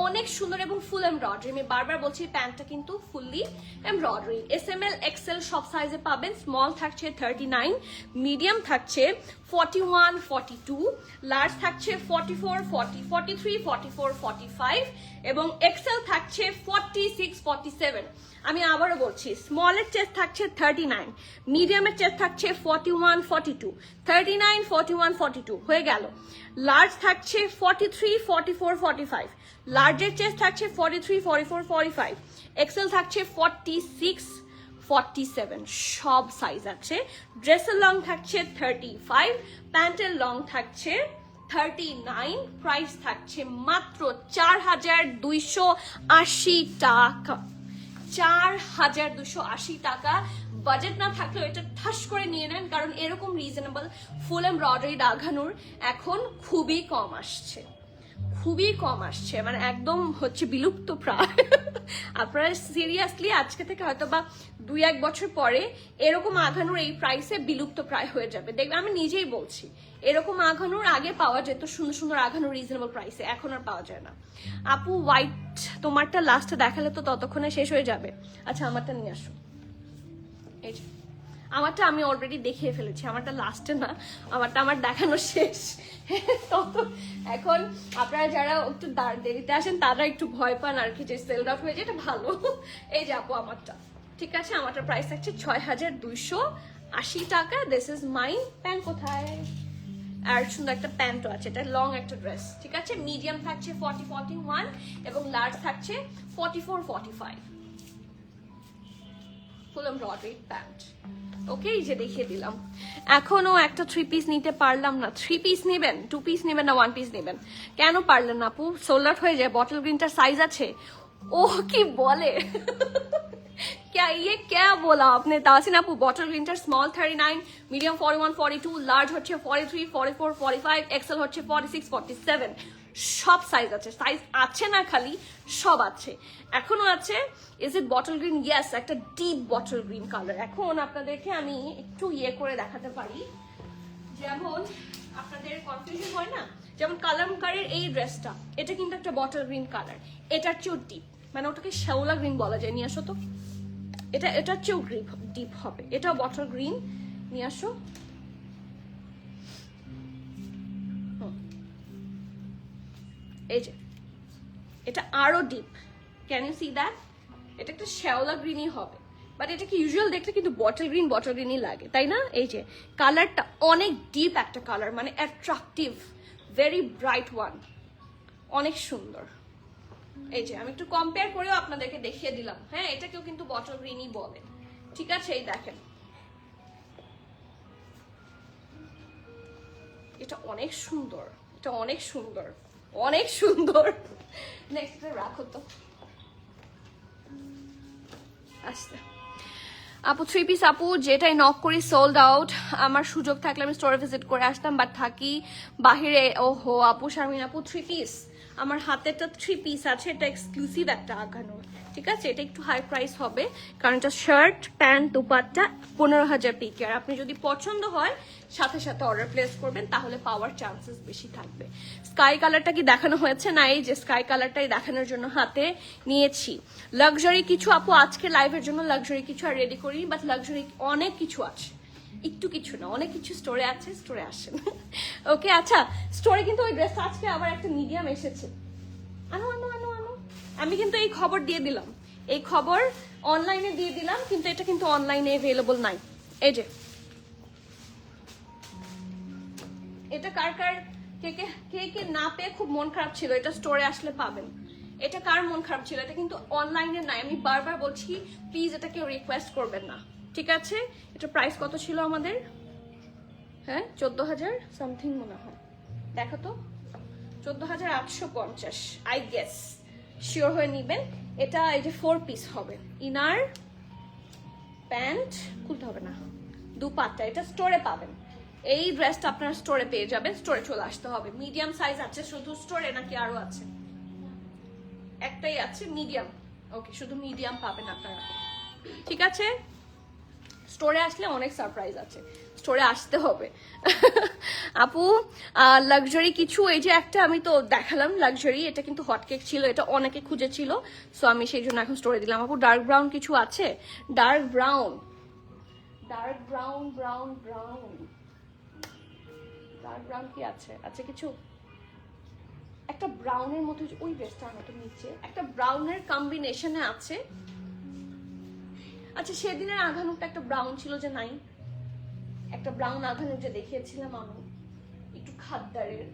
অনেক সুন্দর এবং ফুল এমব্রয়ডারি। আমি বারবার বলছি প্যান্টটা কিন্তু ফুললি এমব্রয়ডারি। SML XL সব সাইজে পাবেন। স্মল থাকছে 39, মিডিয়াম থাকছে 41, 42, লার্জ থাকছে 44, 40, 43, 44, 45 এবং XL থাকছে 46, 47। আমি আবারও বলছি, স্মলের চেস্ট থাকছে 39, মিডিয়ামের চেস্ট থাকছে 41, 42, 39, 41, 42 হয়ে গেল। লার্জ থাকছে 43, 44, 45, লার্জের চেস্ট থাকছে 43, 44, 45, এক্সেল থাকছে 46, 47, সব সাইজ আছে। ড্রেসের লং থাকছে 35, প্যান্টের লং থাকছে 39, প্রাইস থাকছে মাত্র 4280 টাকা। 4280 টাকা। বাজেট না থাকলেও এটা ঠাস করে নিয়ে নেন, কারণ এরকম রিজনেবল ফুল এমব্রয়ডারি দাগানোর এখন খুবই কম আসছে, খুবই কম আসছে, মানে একদম হচ্ছে বিলুপ্ত প্রায়। আপনারা সিরিয়াসলি আজকে থেকে হয়তো বা 2-1 বছর পরে এরকম আঘানুর এই প্রাইসে বিলুপ্ত প্রায় হয়ে যাবে। দেখবে আমি নিজেই বলছি, এরকম আঘানুর আগে পাওয়া যেত সুন্দর সুন্দর আঘানুর রিজনেবল প্রাইসে, এখন আর পাওয়া যায় না। আপু হোয়াইট তোমারটা লাস্টে দেখালে তো ততক্ষণে শেষ হয়ে যাবে। আচ্ছা আমারটা নিয়ে আসো। এই যে আমারটা আমি অলরেডি দেখিয়ে ফেলেছি, আমারটা লাস্টে না, আমারটা আমার দেখানো শেষ। তত এখন আপনারা যারা একটু দেরিতে আসেন তারা একটু ভয় পান আর কি, যে সেল আউট হয়ে যায়, এটা ভালো। এই যে আপু আমারটা ঠিক আছে, আমারটা প্রাইস থাকছে 6280 টাকা। This is my pant. কোথায়? আর সুন্দর একটা প্যান্টও আছে, এটা লং একটা ড্রেস, ঠিক আছে। মিডিয়াম থাকছে 40, 41 এবং লার্জ থাকছে 44, 45। ফুল এমব্রয়ডারি প্যান্ট। ওকে, এই যে দেখিয়ে দিলাম। এখনো একটা 3 পিস নিতে পারলাম না। 3 পিস নেবেন, 2 পিস নেবেন না 1 পিস নেবেন? কেন পারলেন না আপু? সোল্ড আউট হয়ে যায়। বটল গ্রিনটার সাইজ আছে? ও কি বলে! क्या बोला आपने तासिन আপু? বটল গ্রিনটার স্মল 39, মিডিয়াম 41, 42, লার্জ হচ্ছে 43, 44, 45, এক্সেল হচ্ছে 46, 47। সব সাইজ আছে, সাইজ আছে না খালি, সব আছে। এখনো আছে। Is it bottle green? Yes, একটা ডিপ বটল গ্রিন কালার। এখন আপনাদেরকে আমি একটু করে দেখাতে পারি, যেমন আপনাদের কনফিউশন হয় না, যেমন কালামকারের এই ড্রেসটা, এটা কিন্তু একটা বটল গ্রিন কালার, এটার চেয়েও ডিপ, মানে ওটাকে শ্যাওলা গ্রিন বলা যায়। নিয়ে আসো তো, এটার চেয়েও ডিপ হবে। এটাও বটল গ্রিন, নিয়ে আসো। এই যে এটা আরো deep, can you see that? এটা একটা শ্যাওলা গ্রিনই হবে, বাট এটাকে ইউজুয়াল দেখলে কিন্তু বটল গ্রিনই লাগে, তাই না? এই যে কালারটা অনেক ডিপ একটা কালার, মানে অ্যাট্রাকটিভ, ভেরি ব্রাইট ওয়ান, অনেক সুন্দর। এই যে আমি একটু কম্পেয়ার করেও আপনাদেরকে দেখিয়ে দিলাম। হ্যাঁ, এটাকেও কিন্তু বটল গ্রিনই বলে, ঠিক আছে। এই দেখেন, এটা অনেক সুন্দর, এটা অনেক সুন্দর, অনেক সুন্দর। নেক্সট রাখো তো, আচ্ছা আপু 3 পিস আপু যেটাই নক করি সোল্ড আউট। আমার সুযোগ থাকলে আমি স্টোরে ভিজিট করে আসতাম, বাট থাকি বাহিরে। ওহো আপু শারমিন আপু 3 পিস, আমার হাতে একটা 3 পিস আছে, এটা এক্সক্লুসিভ একটা আঘানোর, ঠিক আছে। এটা একটু হাই প্রাইস হবে, কারণ এটা শার্ট প্যান্ট দুপাট্টা 15,000 পিকে। আর আপনি যদি পছন্দ হয় সাথে সাথে অর্ডার প্লেস করবেন, তাহলে পাওয়ার চান্সেস বেশি থাকবে। স্কাই কালারটা কি দেখানো হয়েছে? না, এই যে স্কাই কালারটাই দেখানোর জন্য হাতে নিয়েছি। লাক্সারি কিছু আপু আজকে লাইভের জন্য লাক্সারি কিছু আর রেডি করি, বাট লাক্সারি অনেক কিছু আছে, একটু কিছু না, অনেক কিছু স্টোরে আছে, স্টোরে আসেন। ওকে, আচ্ছা স্টোরে কিন্তু ওই ড্রেসটা আজকে আবার একটা মিডিয়াম এসেছে। আনো আনো আনো আনো। আমি কিন্তু এই খবর দিয়ে দিলাম, এই খবর অনলাইনে দিয়ে দিলাম, কিন্তু এটা কিন্তু অনলাইনে অ্যাভেলেবল নাই। এই যে এটা কার কার কে না পেয়ে খুব মন খারাপ ছিল, এটা স্টোরে আসলে পাবেন। এটা কার মন খারাপ ছিল? এটা কিন্তু অনলাইনে নাই, আমি বারবার বলছি, প্লিজ এটা কেউ রিকোয়েস্ট করবেন না, ঠিক আছে। এটা প্রাইস কত ছিল আমাদের? হ্যাঁ 14,000 সামথিং মনে হয়। দেখো তো 14,850 আই গেস, শিওর হয়ে নিবেন। এটা এই যে 4 পিস হবে, ইনার প্যান্ট, খুলতে হবে না, দুপাট্টা। এটা স্টোরে পাবেন, এই ড্রেসটা আপনারা স্টোরে পেয়ে যাবেন, স্টোরে চলে আসতে হবে। মিডিয়াম সাইজ আছে শুধু স্টোরে, নাকি আরো আছে? একটাই আছে মিডিয়াম, ওকে, শুধু মিডিয়াম পাবেন আপনারা, ঠিক আছে? স্টোরে আসলে অনেক সারপ্রাইজ আছে, স্টোরে আসতে হবে। আপু লাক্সারি কিছু, এই যে একটা আমি তো দেখালাম লাক্সারি, এটা কিন্তু হটকেক ছিল, এটা অনেকে খুঁজেছিল, সো আমি সেই জন্য এখন স্টোরে দিলাম। আপু ডার্ক ব্রাউন কিছু আছে? Dark brown, dark brown, brown brown, dark brown কি আছে? আছে কিছু? একটা ব্রাউনের মতো, ওই ড্রেসটার মতো নিচে একটা ব্রাউনের কম্বিনেশনে আছে। আচ্ছা সেদিনের আঘানুরটা একটা ব্রাউন ছিল যে, নাই একটা ব্রাউন আঘানুর যে দেখিয়েছিলাম আমি, একটু খাদ্দারের,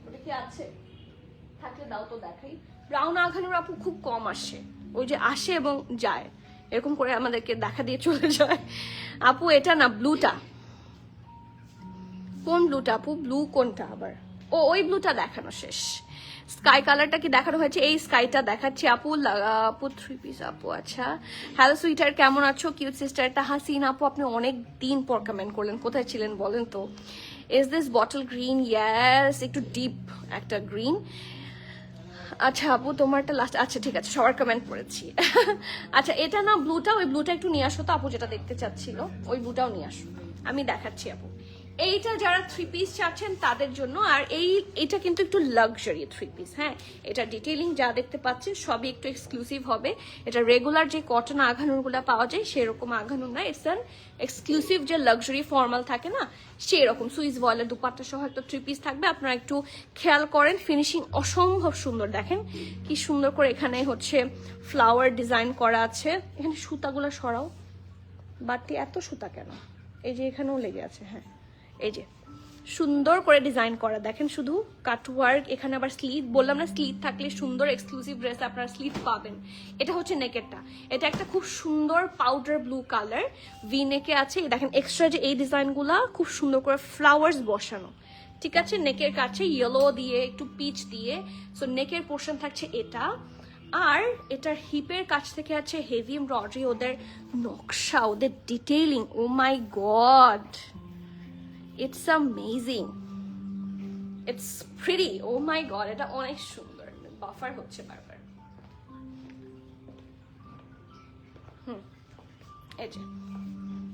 ওটা কি আছে? থাকলে দাও তো দেখাই। ব্রাউন আঘানুর আপু খুব কম আসে, ওই যে আসে এবং যায়, এরকম করে আমাদেরকে দেখা দিয়ে চলে যায়। আপু এটা না, ব্লুটা, কোন ব্লুটা আপু? ব্লু কোনটা আবার? ও ওই ব্লুটা দেখানো শেষ, স্কাই কালারটা কি দেখানো হয়েছে? এই স্কাইটা দেখাচ্ছি আপু। আপু 3 পিস আপু, আচ্ছা। হ্যালো সুইটার, কেমন আছো? কিউট সিস্টারটা হাসিন আপু, আপনি অনেক দিন পর কমেন্ট করলেন, কোথায় ছিলেন বলেন তো? Is this bottle green? Yes, একটু ডিপ একটা গ্রিন। আচ্ছা আপু তোমারটা লাস্ট, আচ্ছা ঠিক আছে, সবার কমেন্ট পড়েছি। আচ্ছা এটা না ব্লুটা, ওই ব্লুটা একটু নিয়ে আসো তো আপু, যেটা দেখতে চাচ্ছিল ওই ব্লুটাও নিয়ে আসো, আমি দেখাচ্ছি আপু। এইটা যারা 3 পিস চাচ্ছেন তাদের জন্য, আর এটা কিন্তু একটু লাক্সারি 3 পিস। হ্যাঁ, এটা ডিটেইলিং যা দেখতে পাচ্ছেন সবই একটু এক্সক্লুসিভ হবে। এটা রেগুলার যে কটন আঘানুরগুলো পাওয়া যায় সেরকম আঘানুর না, ইটস অ্যান এক্সক্লুসিভ যে লাক্সারি ফর্মাল থাকে না সেরকম। সুইস বয়েলের দুপাট্টা সহ একটা 3 পিস থাকবে, আপনারা একটু খেয়াল করেন, ফিনিশিং অসম্ভব সুন্দর। দেখেন কি সুন্দর করে এখানে হচ্ছে ফ্লাওয়ার ডিজাইন করা আছে। এখানে সুতাগুলো সরাও, বাড়তি এত সুতা কেন? এই যে এখানেও লেগে আছে, হ্যাঁ এই যে সুন্দর করে ডিজাইন করা, দেখেন শুধু কাটওয়ার্ক। এখানে আবার স্লিভ, বললাম না স্লিভ থাকলে সুন্দর এক্সক্লুসিভ ড্রেস আপনারা স্লিভ পাবেন। এটা হচ্ছে নেকেরটা, এটা একটা খুব সুন্দর পাউডার ব্লু কালার ভি নেকে আছে। দেখেন এক্সট্রা যে এই ডিজাইনগুলা খুব সুন্দর করে ফ্লাওয়ার্স বসানো, ঠিক আছে? নেকের কাছে ইয়েলো দিয়ে একটু পিচ দিয়ে, সো নেকের পোর্শন থাকছে এটা। আর এটার হিপের কাছ থেকে আছে হেভি এমব্রয়ডারি, ওদের নকশা, ওদের detailing, oh my god, it's amazing, it's pretty, oh my god, এটা অনেক সুন্দর। বাফার হচ্ছে বারবার। এই যে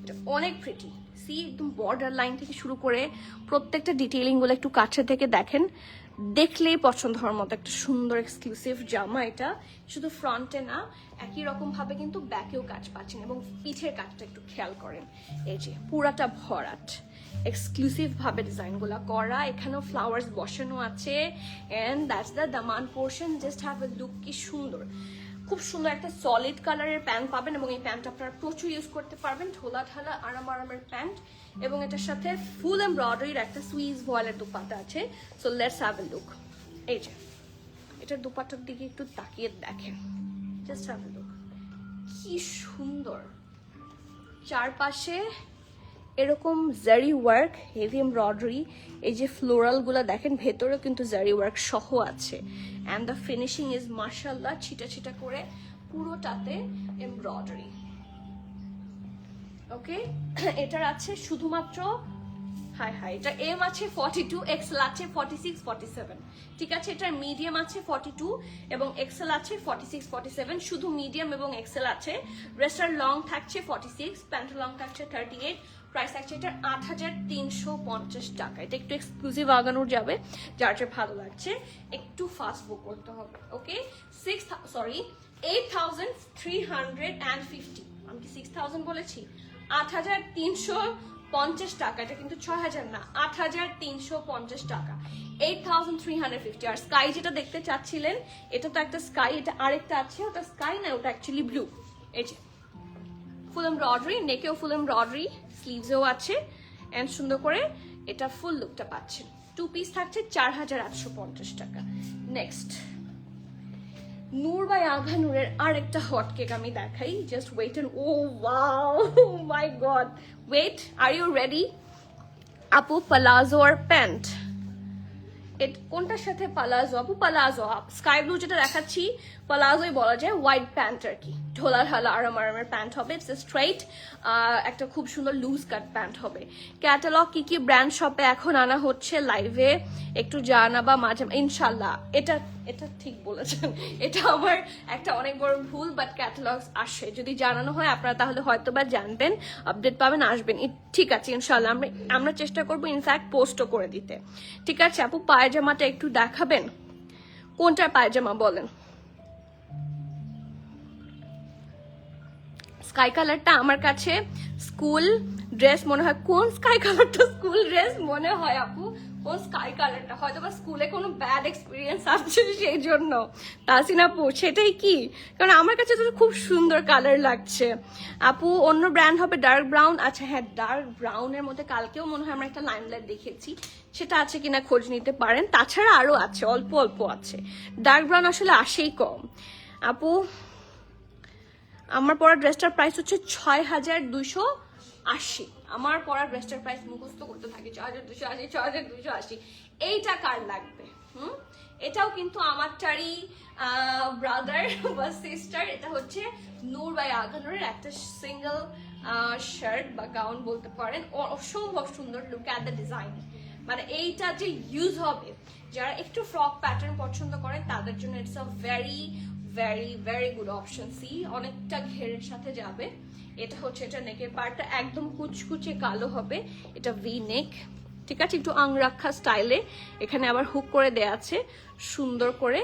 এটা অনেক প্রিটি, সি একদম বর্ডার লাইন থেকে শুরু করে প্রত্যেকটা ডিটেইলিং গুলো একটু কাছে থেকে দেখেন, দেখলেই পছন্দ হওয়ার মতো একটা সুন্দর এক্সক্লুসিভ জামা। এটা শুধু ফ্রন্টে না, একই রকম ভাবে কিন্তু ব্যাকেও কাজ পাচ্ছেন, এবং পিঠের কাজটা একটু খেয়াল করেন, এই যে পুরাটা ভরাট এক্সক্লুসিভ ভাবে ডিজাইনগুলো করা। এখানেও ফ্লাওয়ার্স বসানো আছে, and that's the Daman portion. Just have a look, কি সুন্দর, খুব সুন্দর একটা সলিড কালারের প্যান্ট পাবেন, এবং এই প্যান্ট আপনারা প্রচুর ইউজ করতে পারবেন, ঢোলা ঢালা আরামের প্যান্ট। এবং এটার সাথে ফুল এমব্রয়ডারির একটা সুইস ভয়েলের দুপাট্টা আছে। So let's have a look. এই যে এটার দুপাট্টার দিকে একটু তাকিয়ে দেখেন, জাস্ট হ্যাভ এ লুক, কি সুন্দর। চারপাশে এরকম জারি ওয়ার্ক, হেভি এমব্রয়ডারি, এই যে ফ্লোরাল গুলা দেখেন, ভেতরেও কিন্তু জারি ওয়ার্ক সহ আছে, অ্যান্ড দ্য ফিনিশিং ইজ মাশাআল্লাহ, ছিটা ছিটা করে পুরোটাতে এমব্রয়ডারি। ওকে, এটার আছে শুধুমাত্র, হাই হাই, এটা এম আছে 42, এক্সেল আছে 46, 47, ঠিক আছে? এটার মিডিয়াম আছে 42 এবং এক্সেল আছে 46, 47, শুধু মিডিয়াম এবং এক্সেল আছে। ড্রেসটার লং থাকছে 46, প্যান্টের লং থাকছে 38, প্রাইস থাকছে এটার 8,350 টাকা। এটা একটু এক্সক্লুসিভ আগানোর যাবে, যার যা ভালো লাগছে একটু ফাস্ট বুক করতে হবে। ওকে, 8,350, আমি কি 6,000 বলেছি? 8,350 টাকা, এটা কিন্তু 6,000 না, 8,350 টাকা, 8,350। আর স্কাই যেটা দেখতে চাচ্ছিলেন, এটা তো একটা স্কাই, এটা আরেকটা আছে, ওটা স্কাই না, ওটা অ্যাকচুয়ালি ব্লু। এই যে ফুল এমব্রয়ডারি, নেকেও ফুল এমব্রয়ডারি, স্লিভসেও আছে, এন্ড সুন্দর করে এটা ফুল লুকটা পাচ্ছেন। 2 পিস থাকছে 4,850 টাকা। নেক্সট নূর বাই আভা নূরের আরেকটা হট কেক আমি দেখাই, just wait and oh wow my god, wait, are you ready আপু? পালাজো আর প্যান্ট, কোনটার সাথে পালাজো আপু? পালাজো, স্কাই ব্লু যেটা দেখাচ্ছি পালাজোই বলা যায়, হোয়াইট প্যান্ট আর কি, ঢোলা ঢালা আরামের প্যান্ট হবে। ইটস স্ট্রেইট, একটা খুব সুন্দর লুজ কাট প্যান্ট হবে। ক্যাটালগ কি কি ব্র্যান্ড শপে এখন আনা হচ্ছে লাইভে একটু জানাবা মাঝে ইনশাল্লাহ। এটা এটা ঠিক বলেছেন, এটা আমার একটা অনেক বড় ভুল, বাট ক্যাটালগস আসে, যদি জানানো হয় আপনারা তাহলে হয়তো বা জানবেন, আপডেট পাবেন, আসবেন। ঠিক আছে ইনশাল্লাহ, আমরা চেষ্টা করবো ইনফ্যাক্ট পোস্টও করে দিতে। ঠিক আছে আপু, পায়জামাটা একটু দেখাবেন, কোনটার পায়জামা বলেন? স্কাই কালারটা আমার কাছে স্কুল ড্রেস মনে হয়। কোন স্কাই কালারটা স্কুল ড্রেস মনে হয় আপু? কোন স্কাই কালারটা? হয়তো বা স্কুলে কোনো ব্যাড এক্সপিরিয়েন্স আছে সেই জন্য। তাসিন আপু সেটাই কি? কারণ আমার কাছে তো খুব সুন্দর কালার লাগছে। আপু অন্য ব্র্যান্ড হবে ডার্ক ব্রাউন। আচ্ছা হ্যাঁ, ডার্ক ব্রাউনের মধ্যে কালকেও মনে হয় আমরা একটা লাইমলাইট দেখেছি, সেটা আছে কিনা খোঁজ নিতে পারেন। তাছাড়া আরো আছে, অল্প অল্প আছে। ডার্ক ব্রাউন আসলে আসেই কম। আপু আমার পরা ড্রেসটার প্রাইস হচ্ছে 6280। আমার পরা ড্রেসটার প্রাইস মুখস্থ করতে থাকি, 6280, 6280। এইটা কার লাগবে? এটাও কিন্তু আমারটারই ব্রাদার বা সিস্টার। এটা হচ্ছে নূর বাই আগানুরের একটা সিঙ্গেল শার্ট বা গাউন বলতে পারেন, অসম্ভব সুন্দর। লুক অ্যাট দ্য ডিজাইন, মানে এইটা যে ইউজ হবে যারা একটু ফ্রক প্যাটার্ন পছন্দ করেন তাদের জন্য it's a very very very good option. See অনেকটা ঘেরের সাথে যাবে। এটা হচ্ছে এটা নেকের পার্টটা একদম কুচকুচে কালো হবে, এটা ভি নেক। ঠিক আছে, একটু আংরাক্ষা স্টাইলে। এখানে আবার হুক করে দেয়া আছে সুন্দর করে।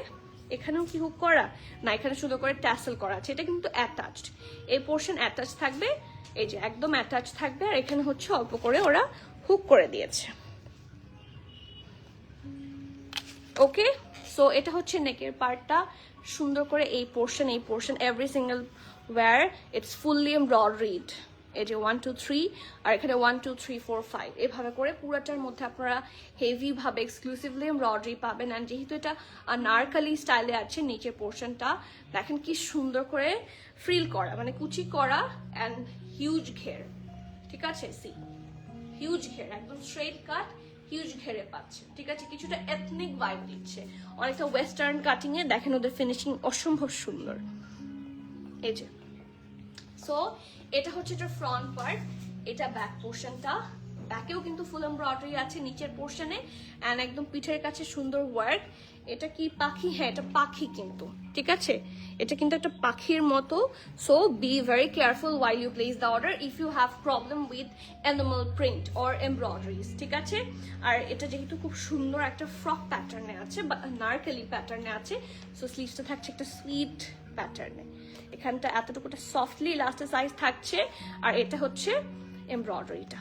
এখানেও কি হুক করা না, এখানে সুন্দর করে ট্যাসেল করা আছে। এটা কিন্তু অ্যাটাচড, এই পোর্শন অ্যাটাচ থাকবে, এই যে একদম অ্যাটাচ থাকবে। আর এখানে হচ্ছে অল্প করে ওরা হুক করে দিয়েছে। ওকে, সো এটা হচ্ছে নেকের পার্টটা সুন্দর করে। এই portion every single wire it's fully embroidered. এই যে 1 2 3 আর এখানে 1 2 3 4 5 এভাবে করে পুরোটার মধ্যে আপনারা হেভি ভাবে এক্সক্লুসিভলি এমব্রয়ডারি পাবেন। অ্যান্ড যেহেতু এটা আনারকলি স্টাইলে আছে, নিচের পোর্শনটা দেখেন কি সুন্দর করে ফ্রিল করা, মানে কুচি করা অ্যান্ড হিউজ ঘের। ঠিক আছে, সি হিউজ ঘের, একদম স্ট্রেট কাট, হিউজ ঘেরে পাচ্ছে। ঠিক আছে, কিছুটা এথনিক ভাইব দিচ্ছে, অনেকটা ওয়েস্টার্ন কাটিং এ। দেখেন ওদের ফিনিশিং অসম্ভব সুন্দর। এই যে সো এটা হচ্ছে এটা ফ্রন্ট পার্ট, এটা ব্যাক পোর্শনটা। ব্যাকেও কিন্তু ফুল এমব্রয়ডারি আছে নিচের পোর্শনে, অ্যান্ড একদম পিঠের কাছে সুন্দর ওয়ার্ক। এটা কি পাখি? হ্যাঁ এটা পাখি কিন্তু। ঠিক আছে, এটা কিন্তু একটা পাখির মতো। So be very careful while you place the order if you have problem with animal print or embroideries. ঠিক আছে, আর এটা যেহেতু খুব সুন্দর একটা ফ্রক প্যাটার্নে আছে বা নারকেলি প্যাটার্নে আছে, সো স্লিভসটা থাকছে একটা সুইট প্যাটার্নে। এখানটা এতটুকুটা সফটলি ইলাস্টিসাইজ থাকছে, আর এটা হচ্ছে এমব্রয়ডারিটা।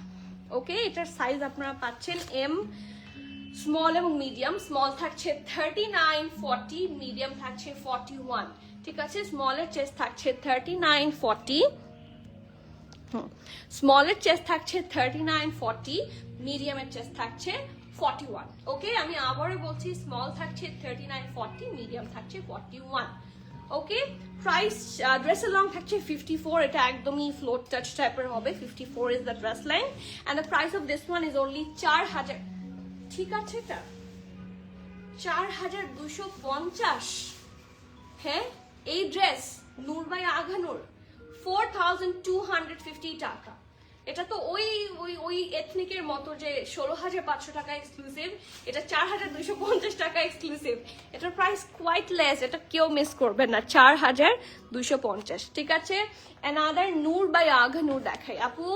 ওকে, এটার সাইজ আপনারা পাচ্ছেন এম, স্মল এবং মিডিয়াম। স্মল থাকছে 39 40, মিডিয়াম থাকছে 41। ঠিক আছে, স্মলের চেস্ট থাকছে 39 40, স্মলের চেস্ট থাকছে 39 40, মিডিয়ামের চেস্ট থাকছে 41। ওকে, আমি আবারও বলছি, স্মল থাকছে 39 40, মিডিয়াম থাকছে 41। ওকে, প্রাইস ড্রেসের লং থাকছে 54, এটা একদমই ফ্লোট টাচ টাইপের হবে। 54 is the dress length and the price of this one is only 4000। ঠিক আছে, এটা 4250। হ্যাঁ, এই ড্রেস নূর বাই আঘানুর 4250 টাকা। এটা তো ওই ওই ওই এথনিকের মতো যে 16500 টাকা এক্সক্লুসিভ, এটা 4250 টাকা এক্সক্লুসিভ। এটার প্রাইস কোয়াইট লেস, এটা কেউ মিস করবেন না, 4250। ঠিক আছে, অ্যানাদার নূর বাই আঘানুর দেখাই আপু।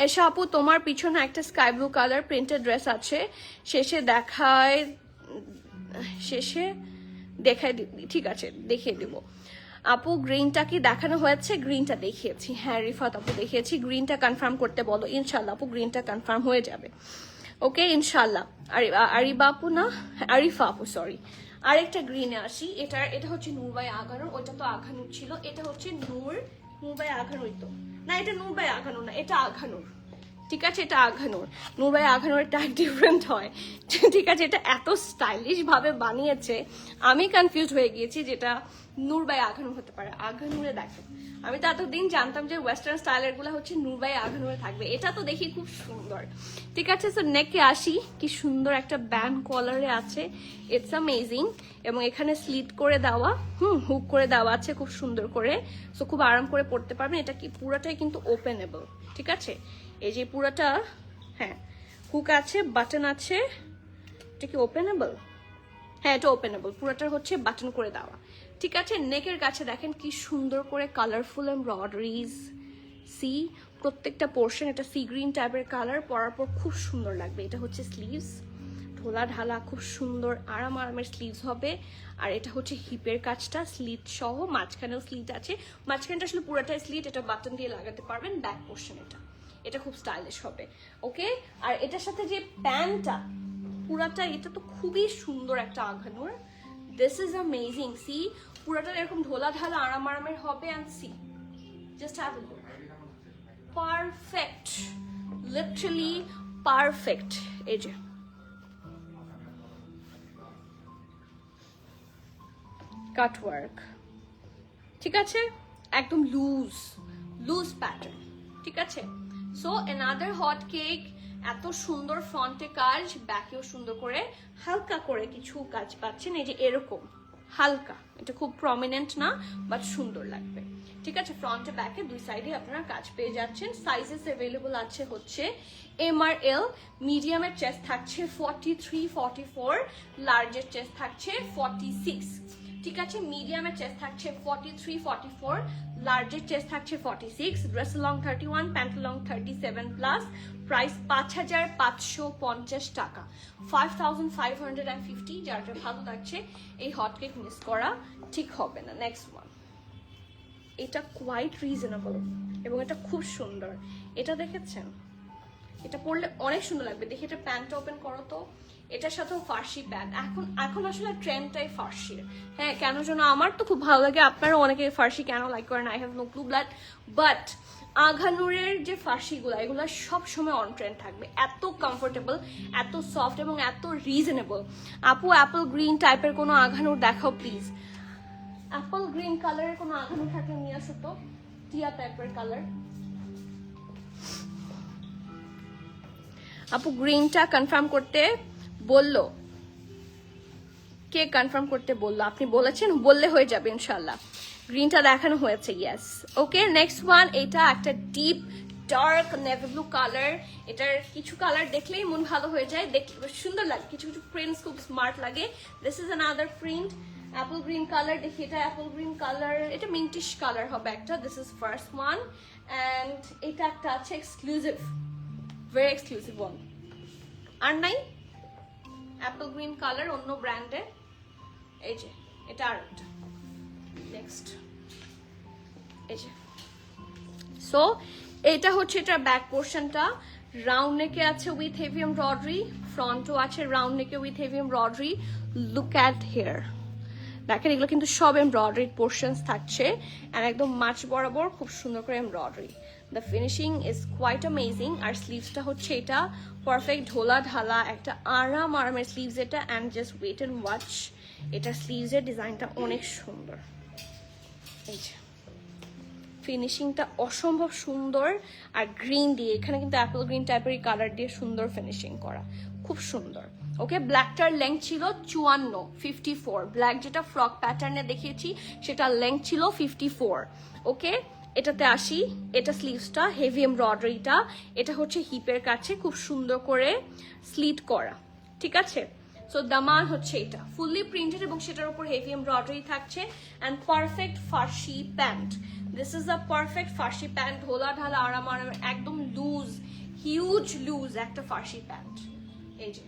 এসা আপু, তোমার পিছনে একটা sky blue colour printed dress আছে, শেষে দেখায় ঠিক আছে দেখিয়ে দিব আপু। গ্রিনটা কি দেখানো হয়েছে? গ্রিনটা দেখিয়েছি, হ্যাঁ রিফাত আপু দেখিয়েছি। গ্রিনটা কনফার্ম করতে বলো, ইনশাল্লাহ আপু গ্রিনটা কনফার্ম হয়ে যাবে। ওকে ইনশাল্লাহ। আরিবা আপু না, আরিফা আপু সরি। আরেকটা গ্রিনে আসি, এটা হচ্ছে নূর বাই আঘানুর, ওইটা তো আঘানুর ছিল, এটা হচ্ছে নূর বাই আঘানুর তো না, এটা নূর বাই আঘানুর না, এটা আঘানুর। ঠিক আছে, এটা আঘানুর। নূর ভাই আঘানুরের ট্যাগ ডিফারেন্ট হয়, ঠিক আছে। এটা এত স্টাইলিশ ভাবে বানিয়েছে, আমি কনফিউজ হয়ে গিয়েছি যেটা নূর ভাই আঘানুর হতে পারে। আঘানুরে দেখো, আমি তো এতদিন জানতাম যে ওয়েস্টার্ন স্টাইলের গুলা হচ্ছে নূর ভাই আঘানুরে থাকবে, এটা তো দেখি খুব সুন্দর। ঠিক আছে, সো নেকে আসি, কি সুন্দর একটা ব্যান্ড কলারে আছে, ইটস অ্যামেজিং। এবং এখানে স্লিট করে দেওয়া, হুক করে দেওয়া আছে খুব সুন্দর করে, সো খুব আরাম করে পড়তে পারবেন। এটা কি পুরাটাই কিন্তু ওপেনেবল, ঠিক আছে। এই যে পুরাটা, হ্যাঁ হুক আছে, বাটন আছে। এটা কি ওপেনেবল? হ্যাঁ, এটা ওপেনেবল, পুরোটার হচ্ছে বাটন করে দেওয়া, ঠিক আছে। নেকের কাছে দেখেন কি সুন্দর করে কালারফুল এমব্রয়ডারিজ, সি প্রত্যেকটা পোর্শন। এটা সি গ্রিন টাইপের কালার, পরার পর খুব সুন্দর লাগবে। এটা হচ্ছে স্লিভস, ঢোলা ঢালা খুব সুন্দর আরামের স্লিভস হবে। আর এটা হচ্ছে হিপের কাজটা স্লিট সহ, মাঝখানেও স্লিট আছে, মাঝখানটা আসলে পুরোটাই স্লিট, এটা বাটন দিয়ে লাগাতে পারবেন। ব্যাক পোর্শন এটা খুব স্টাইলিশ হবে, ওকে। আর এটার সাথে যে প্যান্টটা পুরাটা, এটা তো খুবই সুন্দর একটা Aghanoor, this is amazing. See পুরাটা এরকম ঢোলা ঢালা আরামের হবে। And see just have a look, perfect, literally perfect. এই যে কাট ওয়ার্ক, ঠিক আছে, একদম লুজ প্যাটার্ন, ঠিক আছে। সো অ্যানাদার হট কেক, এত সুন্দর ফ্রন্টে কাজ, ব্যাকেও সুন্দর করে হালকা করে কিছু কাজ পাচ্ছেন। এই যে এরকম হালকা, এটা খুব প্রমিনেন্ট না, বাট সুন্দর লাগবে, ঠিক আছে। ফ্রন্টে ব্যাকে দুই সাইডে আপনারা কাজ পেয়ে যাচ্ছেন। সাইজেস অ্যাভেলেবল আছে হচ্ছে এম আর এল, মিডিয়ামের চেস্ট থাকছে 43, 44, লার্জের চেস্ট থাকছে 46, ঠিক আছে। মিডিয়ামের চেস্ট থাকছে 43, 44, লার্জের চেস্ট থাকছে 46, dress long 31, pant long 37 plus. Price 5550 টাকা, 5550। যার ভালো লাগছে এই হট কেক মিস করা ঠিক হবে না। নেক্সট ওয়ান, এটা কোয়াইট রিজনেবল এবং এটা খুব সুন্দর। এটা দেখেছেন, এটা পরলে অনেক সুন্দর লাগবে। দেখি এটা প্যান্টটা ওপেন করো তো, এটার সাথেও ফার্সি প্যান্ট। এখন আসলে ট্রেন্ডটাই ফার্সির, হ্যাঁ কেন যেন আমার তো খুব ভালো লাগে, আপনারা অনেকে ফার্সি কেন লাইক করেন, I have no clue, but আঘানুরের যে ফার্সিগুলো, এগুলো সবসময় অন ট্রেন্ড থাকবে। এত কমফোর্টেবল, এত সফট এবং এত রিজনেবল। আপু অ্যাপল গ্রিন টাইপের কোনো আঘানুর দেখাও প্লিজ। অ্যাপল গ্রিন কালারের কোনো আঘানুর থাকলে নিয়ে আসো তো, টিয়া টাইপের কালার। আপু গ্রিনটা কনফার্ম করতে বললো, কে কনফার্ম করতে বললো? আপনি বলেছেন, বললে হয়ে যাবে ইনশাল্লাহ। গ্রিনটা দেখানো হয়েছে, ইয়েস, ওকে। নেক্সট ওয়ান, এটা একটা deep dark navy blue colour. এটার কিছু কালার দেখলেই মন ভালো হয়ে যায়, দেখতে সুন্দর লাগে, কিছু প্রিন্টস খুব স্মার্ট লাগে। This is another print, Apple green colour. দেখি এটা অ্যাপল গ্রিন কালার, এটা মিন্টিশ কালার হবে একটা। This is first one. And এটা একটা আছে এক্সক্লুসিভ, ভেরি এক্সক্লুসিভ ওয়ান। আর নাই অ্যাপল গ্রিন কালার অন্য ব্র্যান্ডের, এই যে এটা আর একটা। নেক্সট এই যে, সো এটা হচ্ছে এটার ব্যাক পোর্শনটা, রাউন্ড নেকে আছে উইথ হেভি এমব্রয়ডারি, ফ্রন্টও আছে রাউন্ড নেকে with heavy embroidery. Look at here, দেখেন এগুলো কিন্তু সব এমব্রয়ডারি পোর্শনস থাকছে, আর একদম মাছ বরাবর খুব সুন্দর করে embroidery. The finishing is quite amazing. আর স্লিভসটা হচ্ছে এটা পারফেক্ট ঢোলা ঢালা একটা আরামের স্লিভস এটা। And just wait and watch, এটা স্লিভসের ডিজাইনটা অনেক সুন্দর। এই যে ফিনিশিংটা অসম্ভব সুন্দর। আর গ্রিন দিয়ে, এখানে কিন্তু অ্যাপল গ্রিন টাইপের কালার দিয়ে সুন্দর ফিনিশিং করা, খুব সুন্দর। ওকে, ব্ল্যাকটার লেন্থ ছিল 54, 54। ব্ল্যাক যেটা ফ্রক প্যাটার্নে দেখিয়েছি সেটা লেন্থ ছিল 54। ওকে, এটাতে আসি, এটা স্লিভসটা হেভি এমব্রয়ডারিটা, এটা হচ্ছে হিপের কাছে খুব সুন্দর করে স্লিট করা, ঠিক আছে। সো দামান হচ্ছে এটা ফুললি প্রিন্টেড এবং সেটার উপর হেভি এমব্রয়ডারি থাকছে। অ্যান্ড পারফেক্ট ফার্সি pant, this is a perfect ফার্সি প্যান্ট, ঢোলা ঢালা আরামের, একদম লুজ, হিউজ লুজ একটা ফার্সি প্যান্ট। এই যে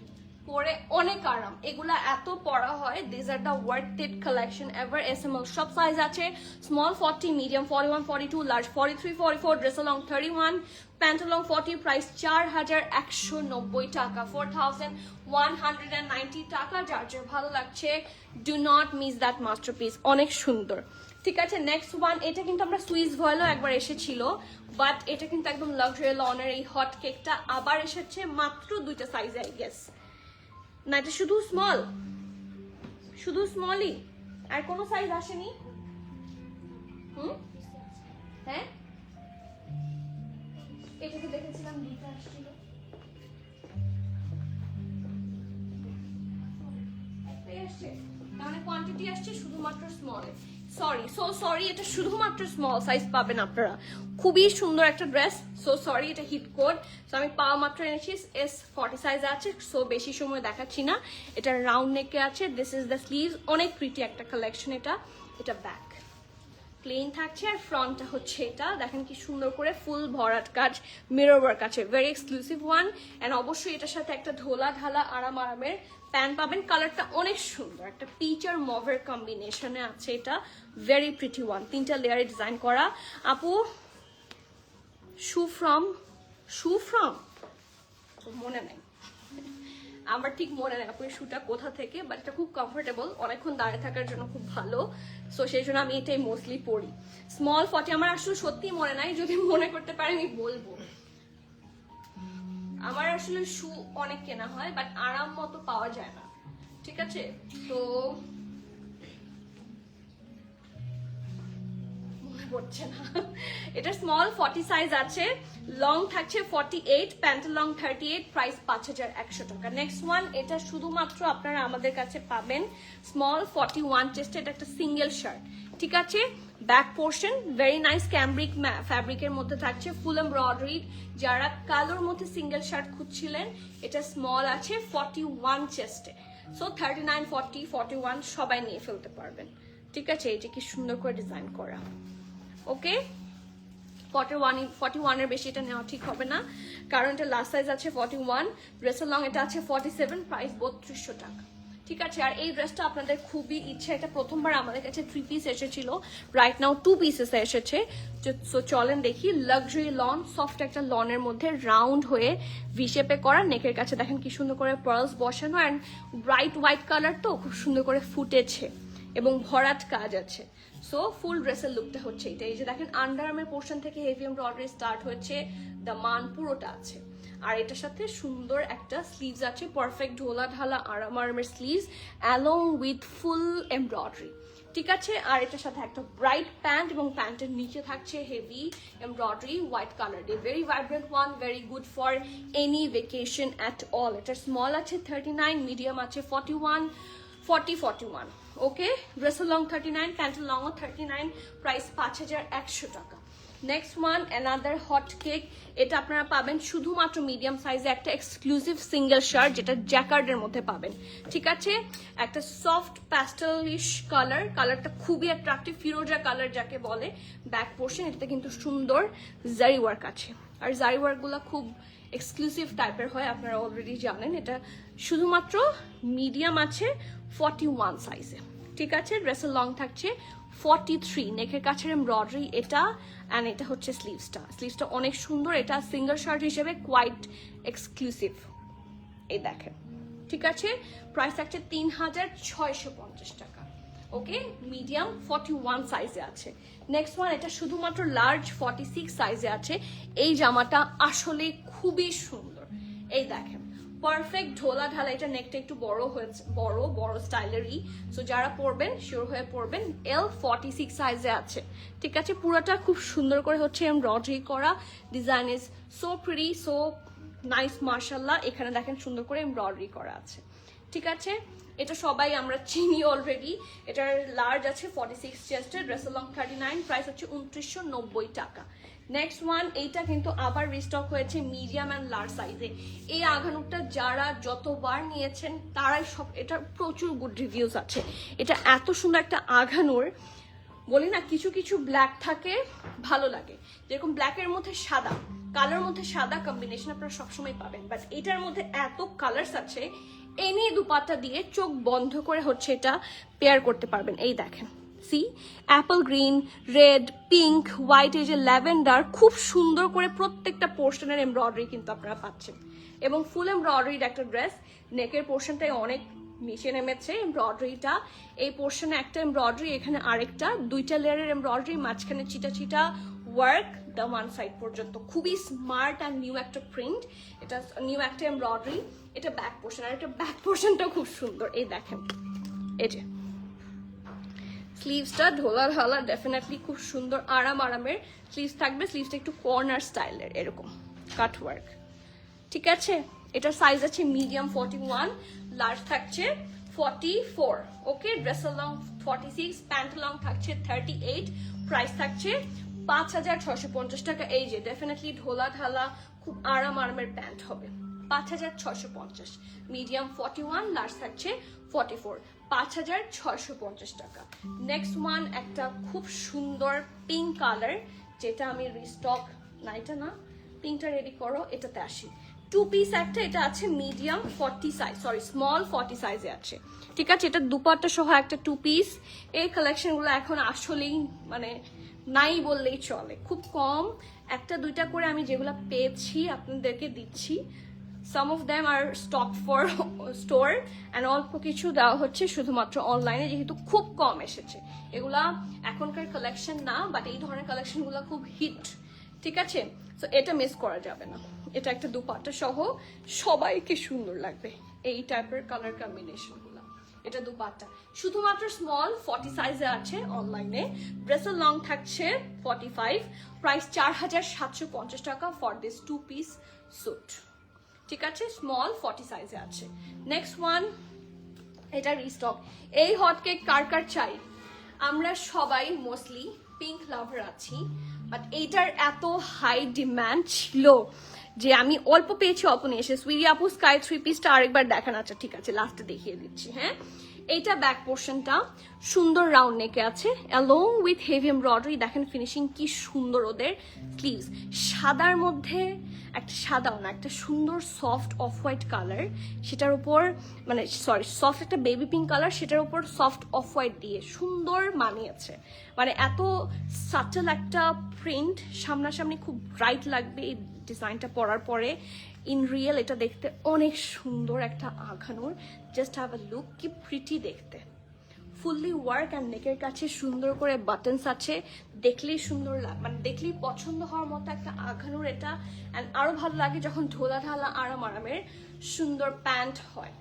পরে অনেক আরাম, এগুলা এত পরা হয়। This are the worth it collection ever. SML সব সাইজ আছে, small 40, medium 41, 42, large 43, 44, dress long 31, pant long 40। Price 4190 টাকা, 4190 টাকা। যার যার ভালো লাগছে, do not miss that masterpiece, অনেক সুন্দর। ঠিক আছে, নেক্সট ওয়ান, এটা কিন্তু আমরা সুইস ভয়েলও একবার এসেছিল, বাট এটা কিন্তু একদম লাক্সারি লনের এই হট কেকটা আবার এসেছে মাত্র 2টা সাইজে, আই গেস না, এটা শুধু স্মল, শুধু স্মলই, আর কোনো সাইজ আসেনি। হ্যাঁ, এটাকে দেখেছিলাম 2টা আসছিল, একটাই আসছে, মানে কোয়ান্টিটি আসছে শুধুমাত্র স্মল। সরি, এটা শুধুমাত্র স্মল সাইজ পাবেন আপনারা। খুবই সুন্দর একটা ড্রেস, সরি এটা হিট কোড, আমি পাওয়া মাত্র এনেছি, S40 সাইজে আছে, বেশি সময় দেখাচ্ছি না। এটা রাউন্ড নেকে আছে, দিস ইজ দ্য স্লিভস, অনেক প্রিটি একটা কালেকশন। এটা ব্যাক প্লেন থাকছে, আর ফ্রন্টটা হচ্ছে এটা, দেখেন কি সুন্দর করে ফুল ভরাট কাজ, মিরর ওয়ার্ক আছে, ভেরি এক্সক্লুসিভ ওয়ান। এন্ড অবশ্যই এটার সাথে একটা ঢোলা ঢালা আরামের প্যান্ট পাবেন, কালারটা অনেক সুন্দর, একটা পিচ আর মভের কম্বিনেশনে আছে, এটা ভেরি প্রিটি ওয়ান, 3টা লেয়ারে ডিজাইন করা। আপু শু ফ্রম মনে নাই, আমার ঠিক মনে নেই আপু শুটা কোথা থেকে, বাট এটা খুব কমফোর্টেবল, অনেকক্ষণ দাঁড়িয়ে থাকার জন্য খুব ভালো, সেই জন্য আমি এটাই মোস্টলি পরি। স্মল 40, আমার আসলে সত্যি মনে নাই, যদি মনে করতে পারি আমি বলবো। আমার আসলে শু অনেক কেনা হয়, বাট আরাম মতো পাওয়া যায় না, ঠিক আছে। তো মনে পড়ছে না, এটা স্মল 40 সাইজ আছে, লং থাকছে 48, প্যান্ট লং 38, প্রাইস 5100 টাকা। নেক্সট ওয়ান, এটা শুধুমাত্র আপনারা আমাদের কাছে পাবেন স্মল 41 চেস্টে, এটা একটা সিঙ্গেল শার্ট, ঠিক আছে। Back portion very nice cambric ফ্যাব্রিকের মধ্যে থাকছে, ফুল এমব্রয়ডারি, যারা কালোর মধ্যে সিঙ্গেল শার্ট খুঁজছিলেন, এটা স্মল আছে 41 চেস্টে, 39, 40, 41 সবাই নিয়ে ফেলতে পারবেন, ঠিক আছে। এটা কি সুন্দর করে ডিজাইন করা, ওকে। 41 এর বেশি এটা নেওয়া ঠিক হবে না, কারণ এটা লাস্ট সাইজ আছে 41, ড্রেসের লং এটা আছে 47, প্রাইস 3200 টাকা, ঠিক আছে। আর এই ড্রেসটা আপনাদের খুবই ইচ্ছা, এটা প্রথমবার আমাদের কাছে 3 পিস এসেছিল, রাইট নাও 2 পিসেস এসেছে, চলেন দেখি। লাক্সারি লন, সফট একটা লনের মধ্যে রাউন্ড হয়ে ভি শেপে করা, নেকের কাছে দেখেন কি সুন্দর করে পার্লস বসানো, অ্যান্ড ব্রাইট হোয়াইট কালার তো খুব সুন্দর করে ফুটেছে এবং ভরাট কাজ আছে। ফুল ড্রেসের লুকটা হচ্ছে এটা, এই যে দেখেন আন্ডারআর্মের পোর্শন থেকে হেভি এমব্রয়ডারি স্টার্ট হচ্ছে, দামান পুরোটা আছে, আর এটার সাথে সুন্দর একটা স্লিভস আছে, পারফেক্ট ঢোলা ঢালা আরামের sleeves along with full embroidery, ঠিক আছে। আর এটার সাথে একটা ব্রাইট প্যান্ট, এবং প্যান্টের নিচে থাকছে হেভি এমব্রয়ডারি হোয়াইট কালার দিয়ে, very vibrant one, very good for any vacation at all. এটা স্মল আছে 39, মিডিয়াম আছে 41, 41, ওকে। ড্রেসের লং 39, প্যান্টের লংও 39, প্রাইস 5100 টাকা। Next one, another hot cake, এটা আপনারা পাবেন শুধুমাত্র মিডিয়াম সাইজে, একটা এক্সক্লুসিভ সিঙ্গেল শার্ট, যেটা জ্যাকার্ডের মধ্যে পাবেন, ঠিক আছে। একটা সফট প্যাস্টেলিশ কালারটা খুবই অ্যাট্রাকটিভ, ফিরোজা কালার যাকে বলে। ব্যাক পোর্শন এটাতে কিন্তু সুন্দর জারি ওয়ার্ক আছে, আর জারি ওয়ার্কগুলো খুব এক্সক্লুসিভ টাইপের হয়, আপনারা অলরেডি জানেন। এটা শুধুমাত্র মিডিয়াম আছে 41 সাইজে, ঠিক আছে। ড্রেসের লং থাকছে 43, নেকের কাছের এমব্রয়ডারি এটা, অ্যান্ড এটা হচ্ছে স্লিভসটা অনেক সুন্দর, এটা সিঙ্গেল শার্ট হিসেবে কোয়াইট এক্সক্লুসিভ, এই দেখেন, ঠিক আছে। প্রাইস থাকছে 3650 টাকা, ওকে। মিডিয়াম 41 সাইজে আছে। নেক্সট ওয়ান, এটা শুধুমাত্র লার্জ 46 সাইজে আছে, এই জামাটা আসলে খুবই সুন্দর, এই দেখেন পারফেক্ট ঢোলা ঢালা, এটা নেকটা একটু বড় হয়েছে, বড় স্টাইলেরই, যারা পরবেন শিওর হয়ে পরবেন। L46 সাইজে আছে, ঠিক আছে। পুরোটা খুব সুন্দর করে হচ্ছে এমব্রয়ডারি করা, design is so pretty, so nice, মার্শাল্লাহ। এখানে দেখেন সুন্দর করে এমব্রয়ডারি করা আছে, ঠিক আছে। এটা সবাই আমরা চিনি অলরেডি। এটার লার্জ আছে 46 চেস্টের, ড্রেসের লং 39, প্রাইস হচ্ছে 2990 টাকা। নেক্সট ওয়ান, এইটা কিন্তু আবার রিস্টক হয়েছে মিডিয়াম অ্যান্ড লার্জ সাইজে। এই আঘানুরটা যারা যতবার নিয়েছেন তারাই সব, এটার প্রচুর গুড রিভিউজ আছে। এটা এত সুন্দর একটা আঘানুর, বলি না কিছু কিছু ব্ল্যাক থাকে ভালো লাগে, যেরকম ব্ল্যাকের মধ্যে সাদা, কালার মধ্যে সাদা কম্বিনেশন আপনারা সবসময় পাবেন, বাট এটার মধ্যে এত কালার্স আছে, এনি দুপাট্টা দিয়ে চোখ বন্ধ করে হচ্ছে এটা পেয়ার করতে পারবেন। এই দেখেন, see apple green, red, pink, white, এই যে ল্যাভেন্ডার, খুব সুন্দর করে প্রত্যেকটা পোর্শনের এমব্রয়ডারি কিন্তু আপনারা পাচ্ছেন, এবং ফুল এমব্রয়ডারির একটা ড্রেস। নেকের পোর্শনটাই অনেক নিচে নেমেছে এমব্রয়ডারিটা, এই পোর্শনে একটা এমব্রয়ডারি, এখানে আরেকটা, দুইটা লেয়ারের এমব্রয়ডারি, মাঝখানে চিটা চিটা ওয়ার্ক দ্য ওয়ান সাইড পর্যন্ত। খুবই স্মার্ট অ্যান্ড নিউ একটা প্রিন্ট, এটা নিউ একটা এমব্রয়ডারি। এটা ব্যাক পোর্শন, আর এটা ব্যাক পোর্শনটাও খুব সুন্দর। এই দেখেন, এই যে স্লিভসটা ঢোলা ঢালা, ডেফিনেটলি খুব সুন্দর আরামের স্লিভস থাকবে। স্লিভসটা একটু কর্নার স্টাইলের, এরকম কাট ওয়ার্ক, ঠিক আছে। এটার সাইজ আছে মিডিয়াম 41, লার্জ থাকছে 44, ওকে। ড্রেসের লং 46, প্যান্ট লং থাকছে 38, প্রাইস থাকছে 5,650 টাকা। এই যে ডেফিনেটলি ঢোলা ঢালা খুব আরামের প্যান্ট হবে, 5,650। মিডিয়াম 41, লার্জ থাকছে 44, 5,650 টাকা। নেক্সট ওয়ান একটা খুব সুন্দর পিঙ্ক কালার, যেটা আমি রিস্টক না, এটা না, পিঙ্কটা রেডি করো, এটাতে আসি। 2 পিস একটা, এটা আছে মিডিয়াম 40 সাইজ, সরি স্মল 40 সাইজে আছে, ঠিক আছে। এটা দুপাট্টা সহ একটা 2 পিস। এই কালেকশনগুলো এখন আসলেই মানে নাই বললেই চলে, খুব কম, একটা দুইটা করে আমি যেগুলো পেয়েছি আপনাদেরকে দিচ্ছি। Some of them are stock for store and অল্প কিছু দেওয়া হচ্ছে শুধুমাত্র অনলাইনে, যেহেতু খুব কম এসেছে। এগুলা এখনকার কালেকশন না, বাট এই ধরনের কালেকশনগুলো খুব হিট, ঠিক আছে। তো এটা মিস করা যাবে না। এটা একটা দুপাট্টা সহ, সবাইকে সুন্দর লাগবে এই টাইপের কালার কম্বিনেশনগুলো। এটা দুপাট্টা শুধুমাত্র স্মল 40 সাইজে আছে অনলাইনে। ড্রেসের লং থাকছে 45, প্রাইস 4,750 টাকা ফর দিস 2 পিস স্যুট, ঠিক আছে। স্মল 40 সাইজে আছে। নেক্সট ওয়ান, এটা রিস্টক। এই হট কেক কার কার চাই? আমরা সবাই মোস্টলি পিঙ্ক লাভার আছি, বাট এইটার এত হাই ডিমান্ড ছিল যে আমি অল্প পেয়েছি, অল্প নিয়ে এসে। সুইরি আপু স্কাই 3 পিসটা আরেকবার দেখান, আচ্ছা ঠিক আছে, লাস্টে দেখিয়ে দিচ্ছি। হ্যাঁ, এইটা ব্যাক পোর্শনটা সুন্দর রাউন্ড নেকে আছে, অ্যালং উইথ হেভি এমব্রয়ডারি। দেখেন ফিনিশিং কি সুন্দর ওদের। স্লিভস সাদার মধ্যে একটা সাদাও না, একটা সুন্দর সফট অফ হোয়াইট কালার, সেটার উপর মানে সরি সফট একটা বেবি পিঙ্ক কালার, সেটার উপর সফট অফ হোয়াইট দিয়ে সুন্দর মানিয়েছে। মানে এত সাটেল একটা প্রিন্ট, সামনাসামনি খুব ব্রাইট লাগবে এই ডিজাইনটা পরার পরে। ইন রিয়েল এটা দেখতে অনেক সুন্দর একটা আঘানোর। জাস্ট হ্যাভ আ লুক, কি প্রিটি দেখতে। ফুললি ওয়ার্ক অ্যান্ড নেকের কাছে সুন্দর করে বাটনস আছে, দেখলেই সুন্দর মানে দেখলেই পছন্দ হওয়ার মতো একটা আঘানোর এটা। অ্যান্ড আরো ভালো লাগে যখন ঢোলা ঢালা আরামের সুন্দর প্যান্ট হয়,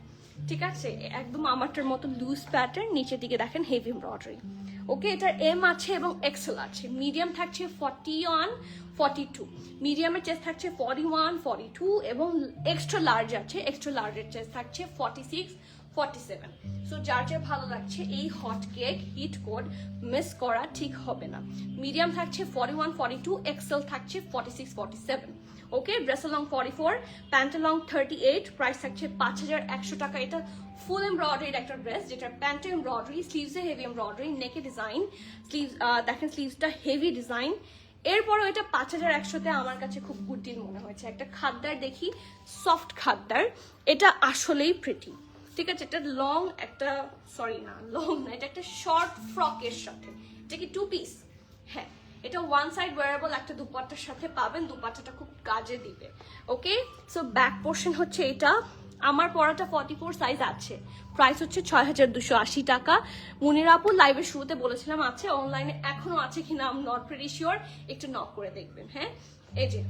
ঠিক আছে। একদম আমারটার মতো লুজ প্যাটার্ন, নিচের দিকে দেখেন হেভি এমব্রয়ডারি, ওকে। এটার এম আছে এবং এক্সেল আছে। মিডিয়াম থাকছে 41, 42, মিডিয়ামের চেস্ট থাকছে 41, 42 এবং এক্সট্রা লার্জ আছে। এক্সট্রা লার্জের চেস্ট থাকছে 46, 47। সো যার যা ভালো লাগছে এই hot cake hit code miss করা ঠিক হবে না। মিডিয়াম থাকছে 41, 42, এক্সেল থাকছে 46, 47, okay. Dress long 44, pant long 38, price থাকছে 5,100 টাকা। এটা ফুল এমব্রয়ডারির একটা ড্রেস, যেটা প্যান্টে এমব্রয়ডারি, স্লিভসে হেভি এমব্রয়ডারি, নেকে ডিজাইন, স্লিভস দেখেন স্লিভসটা হেভি ডিজাইন। এরপরও এটা 5,100-তে আমার কাছে খুব গুড ডিল মনে হয়েছে। একটা খাদ্দার দেখি, সফট খাদ্দার, এটা আসলেই প্রিটি, ঠিক আছে। এটা লং একটা, সরি না লং না, এটা একটা শর্ট ফ্রকের সাথে। এটা কি 2 পিস? হ্যাঁ, এটা ওয়ান সাইড ওয়ারেবল একটা দুপাট্টার সাথে পাবেন, দুপাট্টাটা খুব কাজে দিবে, ওকে। সো ব্যাক পোর্শন হচ্ছে এটা। আমার পরাটা 44 সাইজ আছে, প্রাইস হচ্ছে 6,280 টাকা। মুনির আপু লাইভের শুরুতে বলেছিলাম আছে, অনলাইনে এখনো আছে কিনা I am not pretty sure, একটু নক করে দেখবেন। হ্যাঁ, এই যে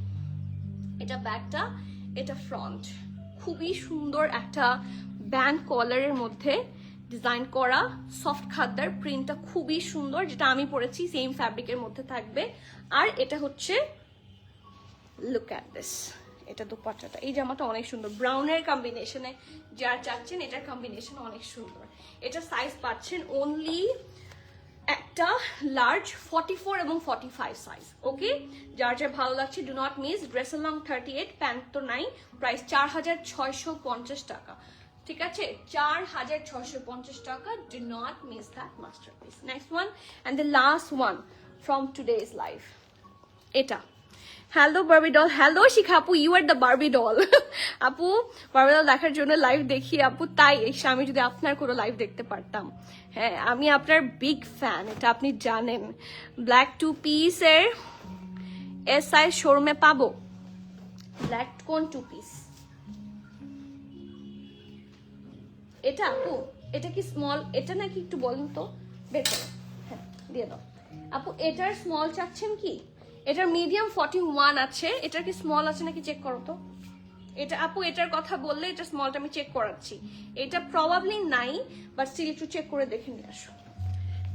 এটা ব্যাকটা, এটা ফ্রন্ট, খুবই সুন্দর একটা ব্যান্ড কলারের মধ্যে ডিজাইন করা সফট খাদ্দার, প্রিন্টটা খুবই সুন্দর, যেটা আমি পরেছি সেম ফ্যাব্রিকের মধ্যে থাকবে। আর এটা হচ্ছে লুক অ্যাট দিস, এটা দুপাট্টাটা, এই জামাটা অনেক সুন্দর, ব্রাউনের কম্বিনেশনে যারা চাচ্ছেন এটার কম্বিনেশন অনেক সুন্দর। এটা সাইজ পাচ্ছেন অনলি একটা লার্জ 44 এবং 45 সাইজ, ওকে। যার যা ভালো লাগছে ডু নট মিস। ড্রেসের লং 38, প্যান্ট তো নাই, প্রাইস 4,650 টাকা, ঠিক আছে। 4,650 টাকা, do not miss that masterpiece. Next one and the last one from today's life, এটা। Hello Barbie doll, hello Shikha আপু, you are the Barbie doll. আপু বার্বি ডল দেখার জন্য লাইভ দেখি আপু, তাই এসে আমি যদি আপনার কোনো লাইভ দেখতে পারতাম। হ্যাঁ, আমি আপনার বিগ ফ্যান, এটা আপনি জানেন। ব্ল্যাক 2 পিসের এস সাইজ শোরুমে পাবো? ব্ল্যাক কোন 2 পিস? এটা আপু এটা কি স্মল, এটা নাকি একটু বলুন তো, বের করো, হ্যাঁ দিয়ে দাও আপু। এটার স্মল চাচ্ছেন কি? এটার মিডিয়াম 41 আছে, এটার কি স্মল আছে নাকি চেক করো তো। এটা আপু এটার কথা বললে এটা স্মলটা আমি চেক করাচ্ছি, এটা প্রবাবলি নাই, বাট স্টিল একটু চেক করে দেখে নিয়ে আসো,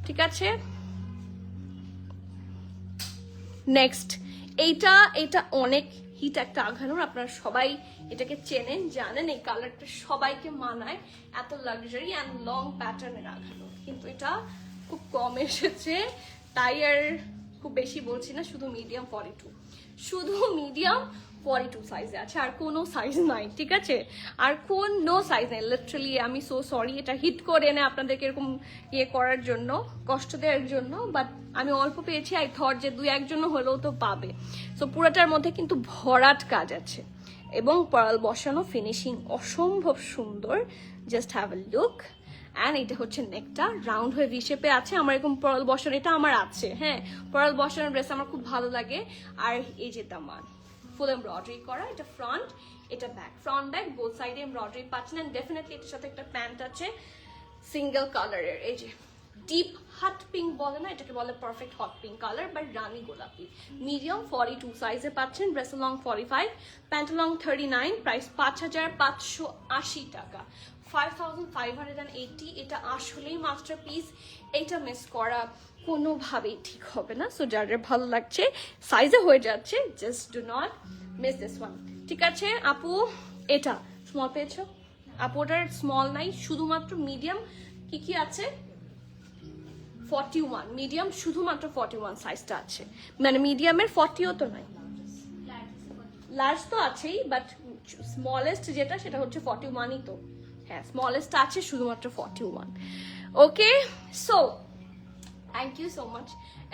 ঠিক আছে। নেক্সট এটা অনেক হিট একটা আঘানোর, আপনারা সবাই এটাকে চেনেন জানেন, এই কালারটা সবাইকে মানায়, এত লাক্সারি অ্যান্ড লং প্যাটার্নের আঘানো, কিন্তু এটা খুব কম এসেছে, তাই আর খুব বেশি বলছি না, শুধু মিডিয়াম 42, শুধু মিডিয়াম 42 সাইজে আছে, আর কোনো সাইজ নাই, ঠিক আছে, আর কোনো সাইজ নাই লিটারালি। আমি সো সরি এটা হিট করে এনে আপনাদেরকে এরকম ইয়ে করার জন্য, কষ্ট দেওয়ার জন্য, বাট আমি অল্প পেয়েছি, আই থট যে 2-1 হলেও তো পাবে। সো পুরোটার মধ্যে কিন্তু ভরাট কাজ আছে এবং পার্ল বসানো, ফিনিশিং অসম্ভব সুন্দর, just have a look. And এটা হচ্ছে নেকটা রাউন্ড হয়ে ভি শেপে আছে, আমার এরকম পার্ল বসানো এটা আমার আছে, হ্যাঁ পার্ল বসানোর ড্রেস আমার খুব ভালো লাগে। আর এই যে দামান ফুল এমব্রয়ডারি করা, এটা ফ্রন্ট এটা ব্যাক, ফ্রন্ট ব্যাক বোথ সাইডে এমব্রয়ডারি পাচ্ছেন। এন্ড ডেফিনেটলি এটার সাথে একটা প্যান্ট আছে সিঙ্গেল কালারের, এই যে ডিপ হট পিঙ্ক বলে না, এটাকে বলে পারফেক্ট হট পিঙ্ক কালার বা রানী গোলাপি। মিডিয়াম 42 সাইজে পাচ্ছেন, dress long 45, pant long 39, price 5580 টাকা, 5580। এটা আসলেই মাস্টারপিস, এটা মিস করা কোনোভাবেই ঠিক হবে না। সো যার ভালো লাগছে সাইজে হয়ে যাচ্ছে, just do not miss this one, ঠিক আছে আপু। এটা স্মল পেয়েছো আপু, ওটার স্মল নাই, শুধুমাত্র মিডিয়াম। কি কি আছে? 41 মিডিয়াম, শুধুমাত্র 41 সাইজটা আছে, মানে মিডিয়ামের 40ও তো নাই, লার্জ তো আছেই, বাট স্মলেস্ট যেটা সেটা হচ্ছে 41ই তো, হ্যাঁ স্মলেস্ট আছে শুধুমাত্র 41। Okay, so thank you so much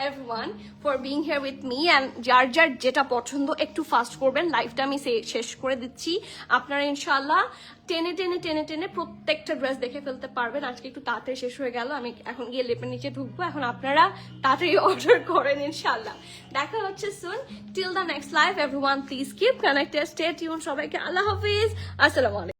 everyone for being here with me. And যার যার যেটা পছন্দ একটু ফাস্ট করবেন, লাইফটা আমি শেষ করে দিচ্ছি, আপনারা ইনশাল্লাহ টেনে টেনে টেনে টেনে প্রত্যেকটা ড্রেস দেখে ফেলতে পারবেন। আজকে একটু তাড়াতাড়ি শেষ হয়ে গেল, আমি এখন গিয়ে লেপের নিচে ঢুকবো, এখন আপনারা তাড়াতাড়ি অর্ডার করেন ইনশাল্লাহ। দেখা হচ্ছে soon, till the next live everyone, please keep connected, stay tune, সবাইকে আল্লাহ হাফিজ, আসসালামু আলাইকুম।